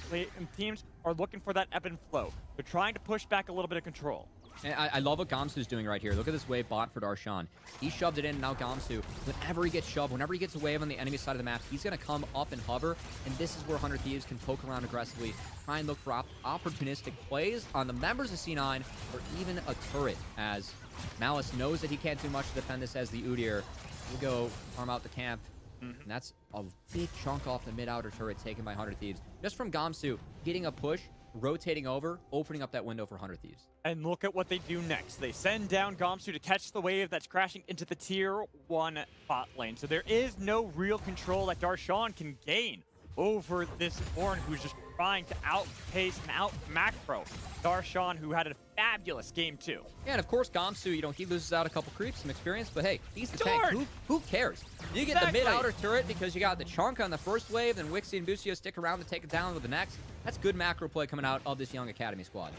teams are looking for that ebb and flow. They're trying to push back a little bit of control. And I love what Gamsu's doing right here. Look at this wave bot for Darshan. He shoved it in, and now Gamsu, whenever he gets shoved, whenever he gets a wave on the enemy side of the map, he's going to come up and hover, and this is where 100 Thieves can poke around aggressively, try and look for opportunistic plays on the members of C9, or even a turret, as Malice knows that he can't do much to defend this as the Udyr. We'll go farm out the camp. And that's a big chunk off the mid-outer turret taken by 100 Thieves. Just from Gamsu getting a push, rotating over, opening up that window for 100 Thieves. And look at what they do next. They send down Gamsu to catch the wave that's crashing into the tier 1 bot lane. So there is no real control that Darshan can gain over this Ornn, who's just trying to outpace and out-macro Darshan, who had a fabulous game too. Yeah, and of course Gamsu, you know, he loses out a couple creeps, some experience, but hey, he's the tank. Who cares? You get the mid-outer turret because you got the chunk on the first wave, then Wixie and Bucio stick around to take it down with the next. That's good macro play coming out of this young Academy squad.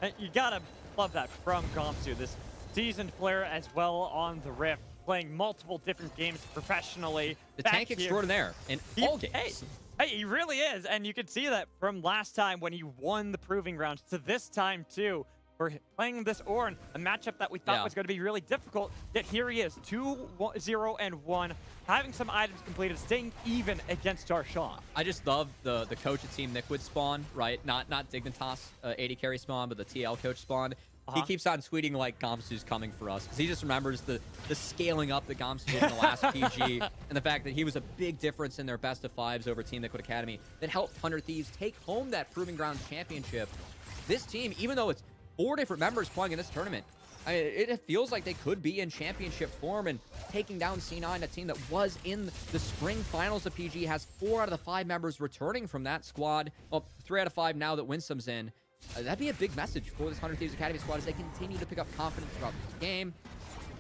And you gotta love that from Gamsu, this seasoned player as well on the Rift, playing multiple different games professionally. The tank extraordinaire in all games. Hey, he really is, and you can see that from last time when he won the Proving Grounds to this time too. For playing this Ornn, a matchup that we thought was going to be really difficult, yet here he is, 2-0-1, having some items completed, staying even against Darshan. I just love the coach of Team Liquid spawn, right? Not Dignitas 80 carry spawn, but the TL coach spawn. He keeps on tweeting like Gamsu's coming for us, because he just remembers the scaling up that Gamsu did in the last PG, and the fact that he was a big difference in their best of 5s over Team Liquid Academy that helped 100 Thieves take home that Proving Grounds championship. This team, even though it's 4 different members playing in this tournament, I mean, it feels like they could be in championship form, and taking down C9, a team that was in the spring finals of PG, has 4 out of the 5 members returning from that squad. Well, 3 out of 5 now that Winsome's in. That'd be a big message for this 100 Thieves Academy squad as they continue to pick up confidence throughout this game.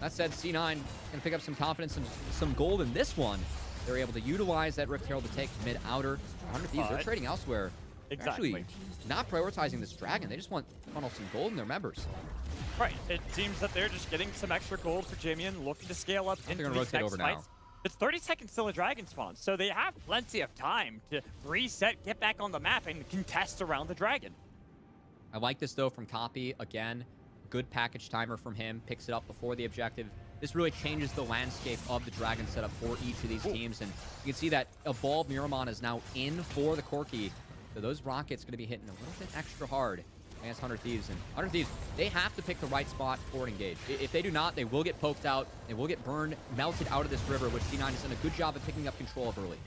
That said, C9 can pick up some confidence and some gold in this one. They're able to utilize that Rift Herald to take mid-outer. 100 Thieves, they're trading elsewhere. Exactly. Actually, not prioritizing this dragon. They just want to funnel some gold in their members. Right. It seems that they're just getting some extra gold for Jimian, looking to scale up into gonna these rotate next over fights. now. It's 30 seconds till a dragon spawns, so they have plenty of time to reset, get back on the map, and contest around the dragon. I like this, though, from Copy. Again, good package timer from him. Picks it up before the objective. This really changes the landscape of the dragon setup for each of these teams. And you can see that Evolved Miramon is now in for the Corki. So those rockets going to be hitting a little bit extra hard against 100 Thieves. And 100 Thieves, they have to pick the right spot for an engage. If they do not, they will get poked out. They will get burned, melted out of this river, which C9 has done a good job of picking up control of early.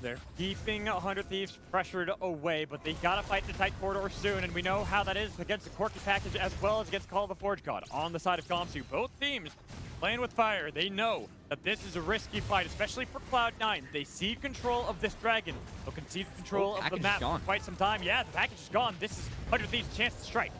They're keeping 100 Thieves pressured away, but they gotta fight the tight corridor soon, and we know how that is against the Corki package as well as against Call of the Forge God. On the side of Gamsu, both teams playing with fire. They know that this is a risky fight, especially for Cloud9. They see control of this dragon. They'll concede control of the map for quite some time. Yeah, the package is gone. This is 100 Thieves' chance to strike.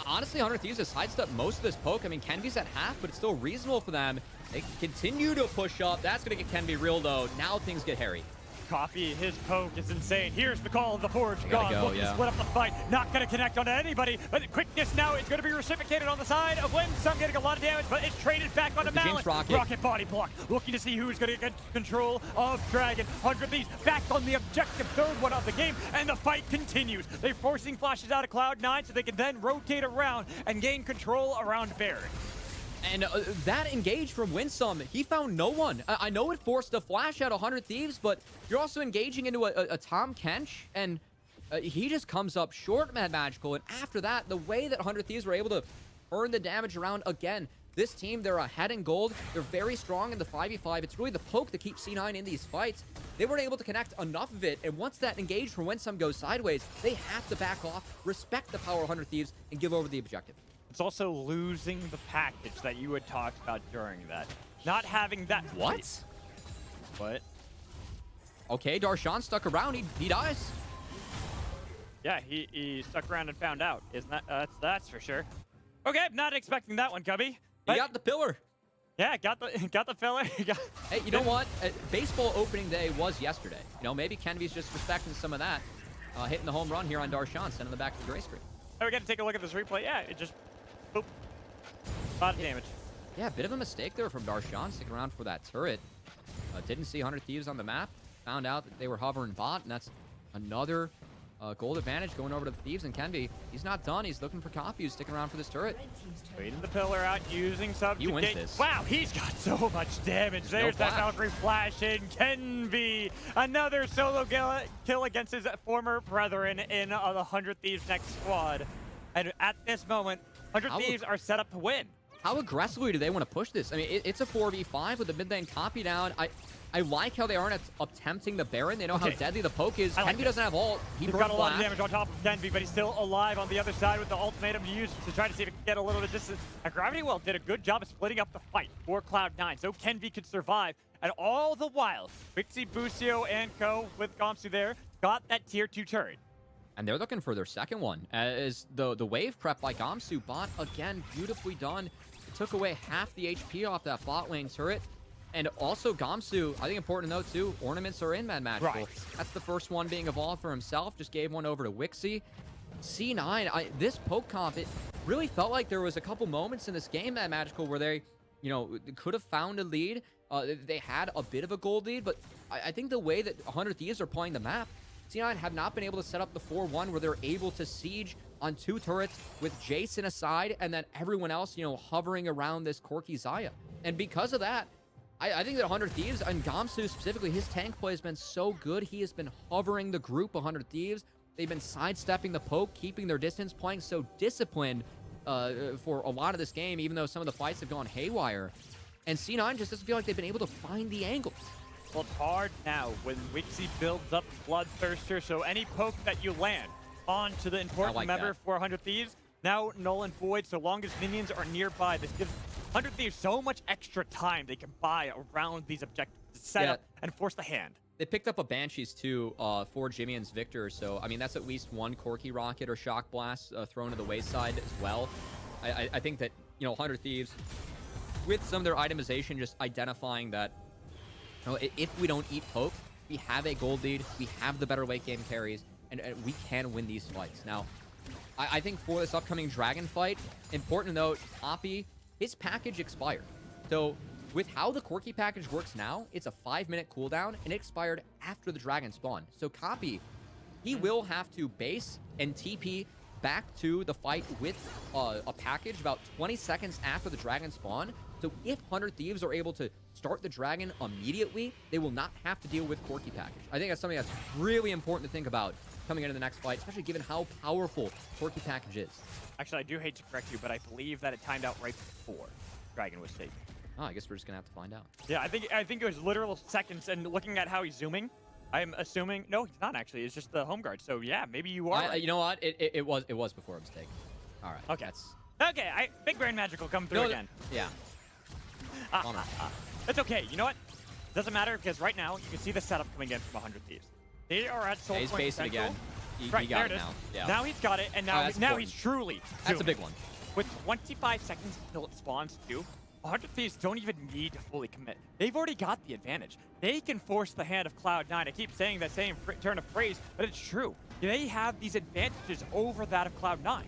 Honestly, 100 Thieves has sidestepped most of this poke. I mean, Kenvy's at half, but it's still reasonable for them. They continue to push up. That's going to get Kenvy real, though. Now things get hairy. Copy, his poke is insane. Here's the Call of the Forge God, looking to yeah. split up the fight. Not going to connect onto anybody, but the quickness now is going to be reciprocated on the side of Lin. Some getting a lot of damage, but it's traded back onto Malin. Rocket body block, looking to see who's going to get control of Dragon. 100 Thieves back on the objective, third one of the game, and the fight continues. They're forcing flashes out of Cloud9 so they can then rotate around and gain control around Baron. And that engage from Winsome, he found no one. I know it forced a flash out of 100 Thieves, but you're also engaging into a Tom Kench, and he just comes up short, Mad Magical. And after that, the way that 100 Thieves were able to earn the damage around again, this team, they're ahead in gold. They're very strong in the 5v5. It's really the poke that keeps C9 in these fights. They weren't able to connect enough of it, and once that engage from Winsome goes sideways, they have to back off, respect the power of 100 Thieves, and give over the objective. It's also losing the package that you had talked about during that. Not having that. What? What? Okay, Darshan stuck around. He dies. Yeah, he stuck around and found out. Isn't that? That's for sure. Okay, not expecting that one, Cubby. He got the pillar. Yeah, got the filler. Hey, you know what? Baseball opening day was yesterday. You know, maybe Kenvy's just respecting some of that. Hitting the home run here on Darshan, sending the back to the gray screen. Oh, we got to take a look at this replay. Yeah, it just, boop. A lot of damage. Yeah, a bit of a mistake there from Darshan, sticking around for that turret. Didn't see 100 Thieves on the map. Found out that they were hovering bot, and that's another gold advantage going over to the Thieves. And Kenvy, he's not done. He's looking for Copy, who's sticking around for this turret. Waiting the pillar out, using subjugate. He wins this. Wow, he's got so much damage. There's that Valkyrie flash in. Kenvy, another solo kill against his former brethren in the 100 Thieves next squad. And at this moment, 100 Thieves are set up to win. How aggressively do they want to push this? I mean, it's a 4v5 with the mid lane Copy down. I like how they aren't attempting the Baron. They know how deadly the poke is. Kenvy doesn't have ult. He's got a lot of damage on top of Kenvy, but he's still alive on the other side with the ultimatum to use to try to see if he can get a little bit of distance. And Gravity Well did a good job of splitting up the fight for Cloud9, so Kenvy could survive. And all the while, Pixie, Busio, and co with Gamsu there got that tier 2 turret. And they're looking for their second one. As the wave prep by Gamsu bot, again, beautifully done. Took away half the HP off that bot lane turret. And also Gamsu, I think important to note too, ornaments are in Mad Magical. Right. That's the first one being evolved for himself. Just gave one over to Wixie. C9, this poke comp, it really felt like there was a couple moments in this game, Mad Magical, where they, you know, could have found a lead. They had a bit of a gold lead, but I think the way that 100 Thieves are playing the map, C9 have not been able to set up the 4-1 where they're able to siege on 2 turrets with Jason aside and then everyone else, you know, hovering around this Corki Zaya. And because of that, I think that 100 Thieves, and Gamsu specifically, his tank play has been so good. He has been hovering the group 100 Thieves. They've been sidestepping the poke, keeping their distance, playing so disciplined for a lot of this game, even though some of the fights have gone haywire. And C9 just doesn't feel like they've been able to find the angles. Well, it's hard now when Wixie builds up Bloodthirster, so any poke that you land onto the important member for 100 Thieves, now null and void so long as minions are nearby. This gives 100 Thieves so much extra time they can buy around these objectives to set up and force the hand. They picked up a Banshees too for Jimian's Victor, so I mean that's at least one Corki rocket or shock blast thrown to the wayside as well. I think that, you know, 100 Thieves, with some of their itemization, just identifying that, you know, if we don't eat poke, we have a gold lead, we have the better late game carries, and we can win these fights. Now, I think for this upcoming dragon fight, important to note, Poppy, his package expired. So with how the Quirky package works now, it's a 5-minute cooldown, and it expired after the dragon spawn. So Copy, he will have to base and TP back to the fight with a package about 20 seconds after the dragon spawn. So if 100 Thieves are able to start the dragon immediately, they will not have to deal with Quirky package. I think that's something that's really important to think about coming into the next fight, especially given how powerful Quirky package is. Actually, I do hate to correct you, but I believe that it timed out right before dragon was taken. Oh, I guess we're just gonna have to find out. Yeah, I think it was literal seconds, and looking at how he's zooming, I'm assuming no, he's not actually. It's just the home guard. So yeah, maybe you are. Right. You know what? It was before a mistake. All right. Okay. Okay. Big Brain Magic will come through again. Yeah. That's okay. You know what? Doesn't matter because right now you can see the setup coming in from 100 Thieves. They are at Soul He's Point based it Central. again. He Right, got there it is. now. Yeah. Now he's got it, and now he's truly That's a zooming. big one. With 25 seconds until it spawns too, 100 Thieves don't even need to fully commit. They've already got the advantage. They can force the hand of Cloud9. I keep saying that same turn of phrase, but it's true. They have these advantages over that of Cloud9.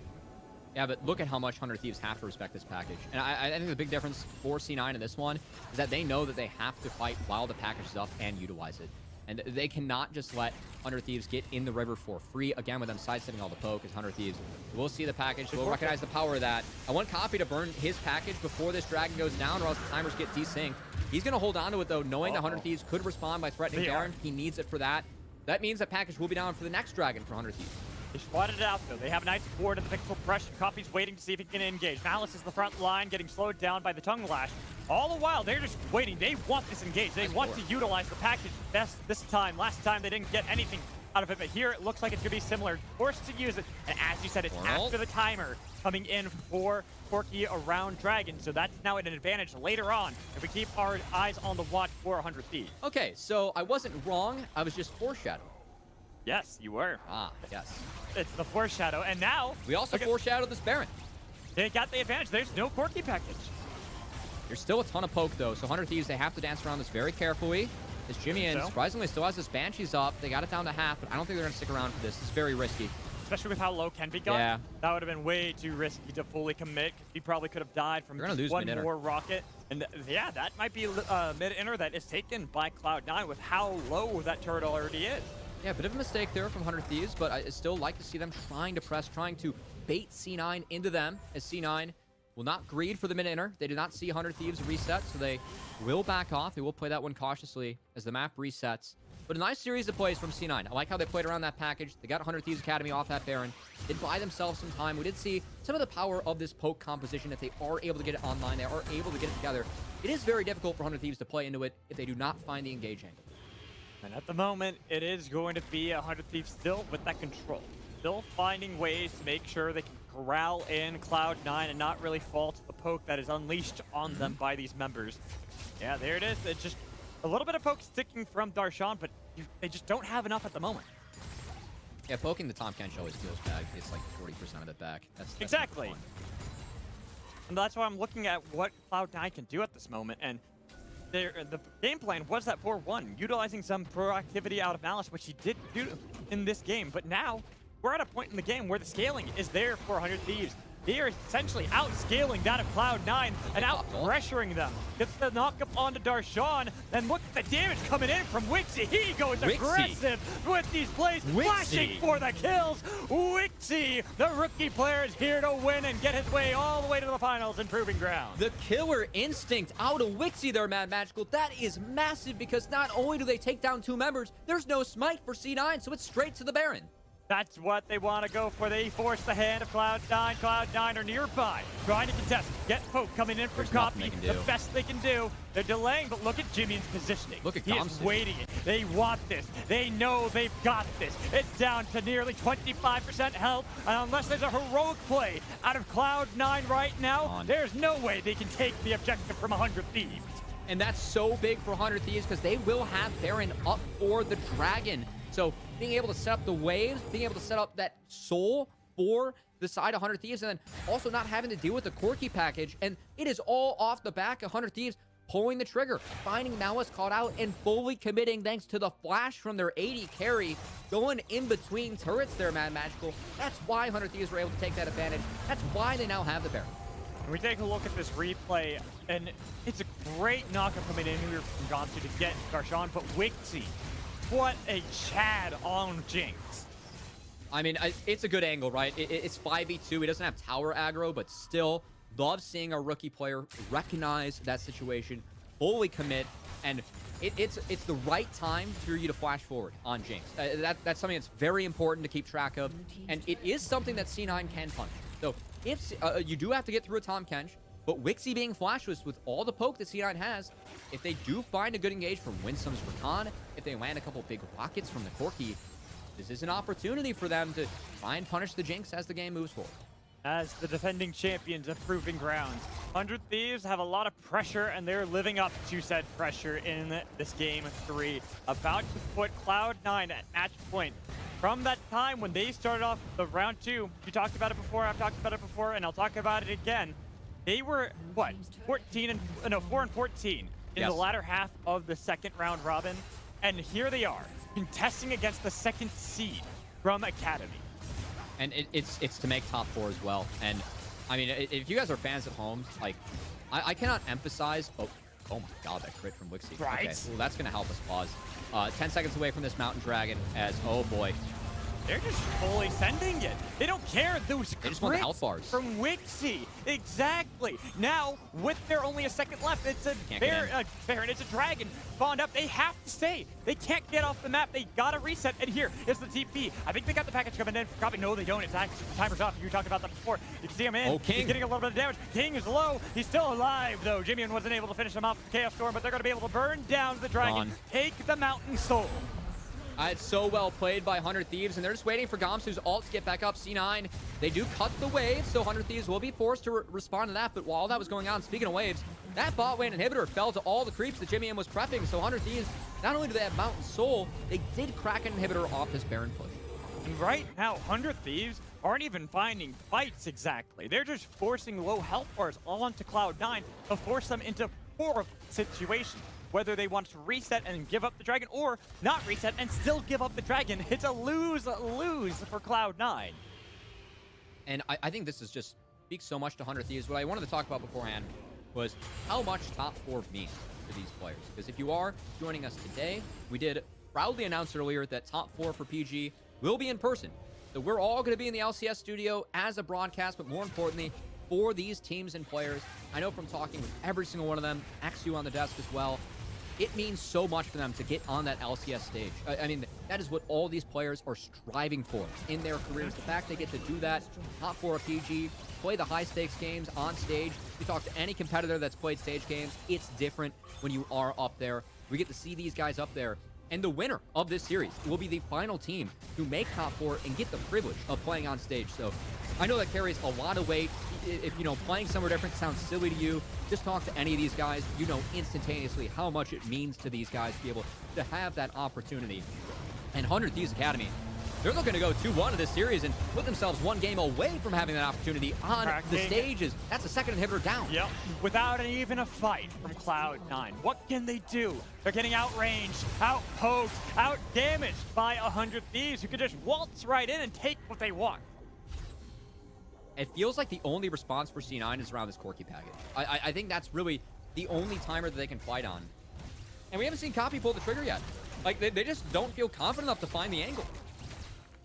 Yeah, but look at how much 100 Thieves have to respect this package. And I think the big difference for C9 in this one is that they know that they have to fight while the package is up and utilize it. And they cannot just let 100 Thieves get in the river for free. Again, with them sidestepping all the poke as 100 Thieves. We'll see the package. We'll recognize the power of that. I want Copy to burn his package before this dragon goes down, or else the timers get desynced. He's going to hold on to it, though, knowing that 100 Thieves could respond by threatening Baron. He needs it for that. That means that package will be down for the next dragon for 100 Thieves. They spotted it out, though. They have a nice ward in the pixel pressure. Copy's waiting to see if he can engage. Malice is the front line, getting slowed down by the tongue lash. All the while, they're just waiting. They want this engage. They want to utilize the package best this time. Last time, they didn't get anything out of it, but here it looks like it's going to be similar. Forced to use it, and as you said, it's after the timer coming in for Quirky around Dragon, so that's now an advantage later on if we keep our eyes on the watch for 100 Thieves. Okay, so I wasn't wrong. I was just foreshadowing. Yes, you were. Ah, yes. It's the foreshadow, and now we also foreshadowed this Baron. They got the advantage. There's no Quirky package. There's still a ton of poke, though, so 100 Thieves, they have to dance around this very carefully. This Jimmy, and surprisingly, still has his Banshees up. They got it down to half, but I don't think they're going to stick around for this. It's very risky. Especially with how low Kenby got. Yeah. That would have been way too risky to fully commit. He probably could have died from just one more rocket. And yeah, that might be mid-inner that is taken by Cloud9 with how low that turret already is. Yeah, a bit of a mistake there from 100 Thieves, but I still like to see them trying to press, trying to bait C9 into them, as C9 will not greed for the mid-inner. They did not see 100 Thieves reset, so they will back off. They will play that one cautiously as the map resets. But a nice series of plays from C9. I like how they played around that package. They got 100 Thieves Academy off that Baron. Did buy themselves some time. We did see some of the power of this poke composition. If they are able to get it online, they are able to get it together. It is very difficult for 100 Thieves to play into it if they do not find the engage angle. And at the moment, it is going to be 100 Thieves still with that control. Still finding ways to make sure they can corral in Cloud9 and not really fall to the poke that is unleashed on them by these members. Yeah, there it is. It's just a little bit of poke sticking from Darshan, but they just don't have enough at the moment. Yeah, poking the Tom Kench always feels bad. It's like 40% of it back. That's exactly. And that's why I'm looking at what Cloud9 can do at this moment. And the game plan was that 4-1, utilizing some proactivity out of Malice, which he did do in this game. But now we're at a point in the game where the scaling is there for 100 Thieves. They are essentially outscaling that of Cloud9 and out-pressuring them. Gets the knock-up onto Darshan, and look at the damage coming in from Wixie. He goes aggressive with these plays, flashing for the kills. Wixie, the rookie player, is here to win and get his way all the way to the finals in ProvingGrounds. The killer instinct out of Wixie there, Mad Magical. That is massive because not only do they take down 2 members, there's no smite for C9, so it's straight to the Baron. That's what they want to go for. They force the hand of Cloud9. Cloud9 are nearby, trying to contest. Get poke coming in for Copy. The best they can do. They're delaying, but look at Jimmy's positioning. Look at He is waiting. They want this. They know they've got this. It's down to nearly 25% health, and unless there's a heroic play out of Cloud9 right now, there's no way they can take the objective from 100 Thieves. And that's so big for 100 Thieves because they will have Baron up for the Dragon. So being able to set up the waves, being able to set up that soul for the side of 100 Thieves, and then also not having to deal with the Corki package. And it is all off the back of 100 Thieves pulling the trigger, finding Malice caught out, and fully committing thanks to the flash from their 80 carry, going in between turrets there, Mad Magical. That's why 100 Thieves were able to take that advantage. That's why they now have the Baron. We take a look at this replay, and it's a great knockup coming in here from Gonsu to get Garshawn, but Wixie, what a Chad on Jinx. I mean, it's a good angle, right? It's 5v2. He doesn't have tower aggro, but still love seeing a rookie player recognize that situation, fully commit, and it's the right time for you to flash forward on Jinx. That's something that's very important to keep track of, and it is something that C9 can punish. So if you do have to get through a Tahm Kench, but Wixie being flashless with all the poke that C9 has, if they do find a good engage from Winsome's Rakan, if they land a couple big rockets from the Corki, this is an opportunity for them to try and punish the Jinx as the game moves forward. As the defending champions of ProvingGrounds, 100 Thieves have a lot of pressure, and they're living up to said pressure in this game 3. About to put Cloud9 at match point. From that time when they started off the round 2, you talked about it before, I've talked about it before, and I'll talk about it again. They were, what, 4 and 14 in the latter half of the second round robin, and here they are, contesting against the second seed from Academy. And it's to make top 4 as well. And I mean, if you guys are fans at home, like I cannot emphasize. Oh my God, that crit from Wixie. Right. Okay, well, that's gonna help us pause. 10 seconds away from this Mountain Dragon. As oh boy, they're just fully sending it. They don't care. Those they just want the health bars from Wixie. Exactly. Now, with there only a second left, it's a Baron, it's a Dragon spawned up. They have to stay. They can't get off the map. They gotta reset. And here is the TP. I think they got the package coming in. Probably no, they don't. It's actually timer's up. You talked about that before. You can see him in. Oh, King. He's getting a little bit of damage. King is low. He's still alive though. Jimmy wasn't able to finish him off with Chaos Storm, but they're gonna be able to burn down the Dragon. Take the Mountain Soul. It's so well played by 100 Thieves, and they're just waiting for Gamsu's ult to get back up. C9, they do cut the wave, so 100 Thieves will be forced to respond to that. But while that was going on, speaking of waves, that bot lane inhibitor fell to all the creeps that Jimmy was prepping. So 100 Thieves, not only do they have Mountain Soul, they did crack an inhibitor off this Baron push. And right now, 100 Thieves aren't even finding fights exactly. They're just forcing low health bars onto Cloud9 to force them into poor situations. Whether they want to reset and give up the Dragon or not reset and still give up the Dragon, it's a lose-lose for Cloud9. And I think this is just speaks so much to 100 Thieves. What I wanted to talk about beforehand was how much top 4 means to these players. Because if you are joining us today, we did proudly announce earlier that top 4 for PG will be in person. So we're all going to be in the LCS studio as a broadcast, but more importantly, for these teams and players, I know from talking with every single one of them, XU on the desk as well, it means so much for them to get on that LCS stage. I mean, that is what all these players are striving for in their careers. The fact they get to do that, top 4 of PG, play the high-stakes games on stage. You talk to any competitor that's played stage games, it's different when you are up there. We get to see these guys up there. And the winner of this series will be the final team to make top 4 and get the privilege of playing on stage. So I know that carries a lot of weight. If, you know, playing somewhere different sounds silly to you, just talk to any of these guys. You know instantaneously how much it means to these guys to be able to have that opportunity. And 100 Thieves Academy, they're looking to go 2-1 in this series and put themselves 1 game away from having that opportunity on the stages. That's the second inhibitor down. Yep, without even a fight from Cloud9. What can they do? They're getting outranged, out-poked, out-damaged by 100 Thieves who can just waltz right in and take what they want. It feels like the only response for C9 is around this Corki package. I think that's really the only timer that they can fight on. And we haven't seen Copy pull the trigger yet. Like, they just don't feel confident enough to find the angle.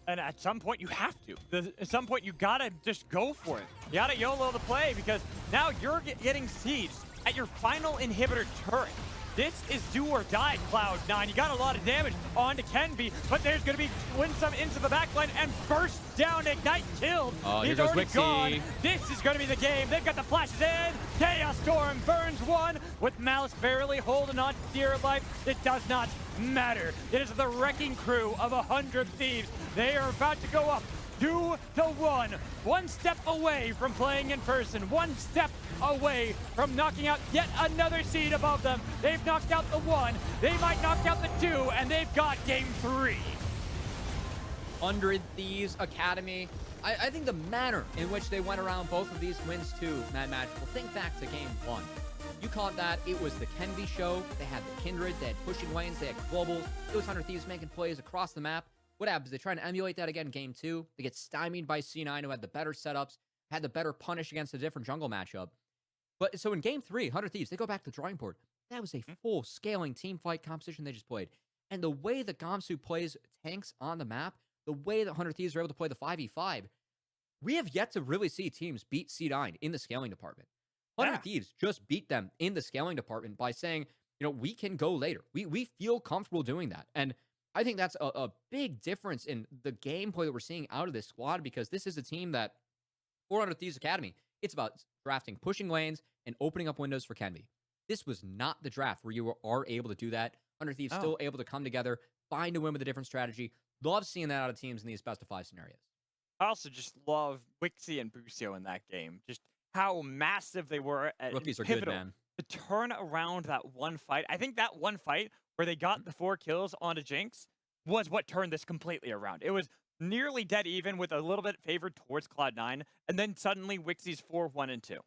And at some point, you have to. At some point, you gotta just go for it. You gotta YOLO the play because now you're getting sieged at your final inhibitor turret. This is do or die, Cloud9. You got a lot of damage onto Kenby, but there's going to be Winsome into the backline and burst down, Ignite killed. Oh, he's already gone. This is going to be the game. They've got the flashes in. Chaos Storm burns 1 with Malice barely holding on to dear life. It does not matter. It is the wrecking crew of 100 Thieves. They are about to go up 2-1. 1 step away from playing in person. 1 step away from knocking out yet another seed above them. They've knocked out the 1. They might knock out the 2, and they've got game 3. 100 Thieves Academy. I think the manner in which they went around both of these wins too, Mad Magical. Think back to game 1. You caught that. It was the Kenby show. They had the Kindred. They had pushing lanes. They had globals. It was 100 Thieves making plays across the map. What happens? They try and emulate that again in game 2. They get stymied by C9, who had the better setups, had the better punish against a different jungle matchup. But so in game 3, 100 Thieves, they go back to the drawing board. That was a full scaling team fight competition they just played. And the way that Gamsu plays tanks on the map, the way that 100 Thieves are able to play the 5v5, we have yet to really see teams beat C9 in the scaling department. 100 Thieves just beat them in the scaling department by saying, you know, we can go later. We feel comfortable doing that. And I think that's a big difference in the gameplay that we're seeing out of this squad, because this is a team that, 400 Thieves Academy, it's about drafting pushing lanes and opening up windows for Kenby. This was not the draft where you are able to do that. 100 Thieves still able to come together, find a win with a different strategy. Love seeing that out of teams in these best of 5 scenarios. I also just love Wixie and Busio in that game. Just how massive they were at Rookies are pivotal good, man. to turn around that one fight. I think that one fight where they got the 4 kills onto Jinx was what turned this completely around. It was nearly dead even with a little bit favored towards Cloud9, and then suddenly Wixie's 4-1 and 2.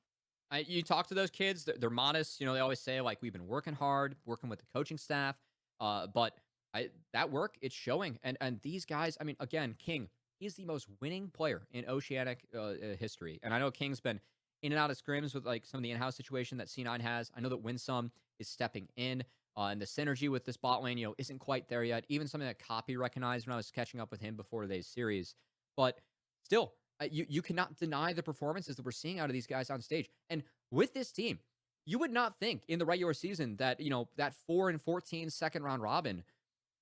You talk to those kids, they're modest. You know, they always say, like, we've been working hard, working with the coaching staff. But that work, it's showing. And these guys, I mean, again, King, he's the most winning player in Oceanic history. And I know King's been in and out of scrims with, like, some of the in-house situation that C9 has. I know that Winsome is stepping in. And the synergy with this bot lane, you know, isn't quite there yet. Even something that Copy recognized when I was catching up with him before today's series. But still, you cannot deny the performances that we're seeing out of these guys on stage. And with this team, you would not think in the regular season that, you know, that 4-14 second round robin,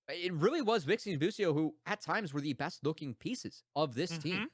it really was Vixie and Busio who at times were the best looking pieces of this team.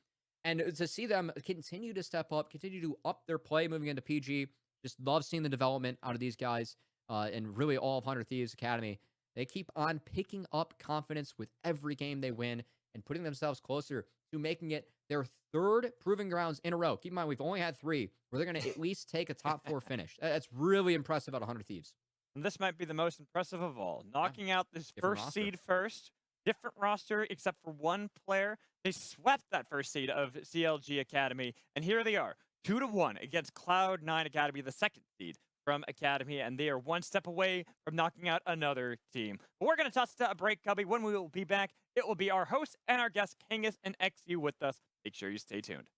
And to see them continue to step up, continue to up their play moving into PG, just love seeing the development out of these guys. And really all of 100 Thieves Academy, they keep on picking up confidence with every game they win and putting themselves closer to making it their 3rd Proving Grounds in a row. Keep in mind, we've only had 3 where they're going to at least take a top 4 finish. That's really impressive out of 100 Thieves. And this might be the most impressive of all. Knocking out this Different first roster. seed first, different roster except for one player. They swept that first seed of CLG Academy, and here they are, 2-1 against Cloud9 Academy, the 2nd seed from Academy, and they are 1 step away from knocking out another team. But we're going to toss to a break, Cubby. When we will be back, it will be our host and our guest, Kangas and XU, with us. Make sure you stay tuned.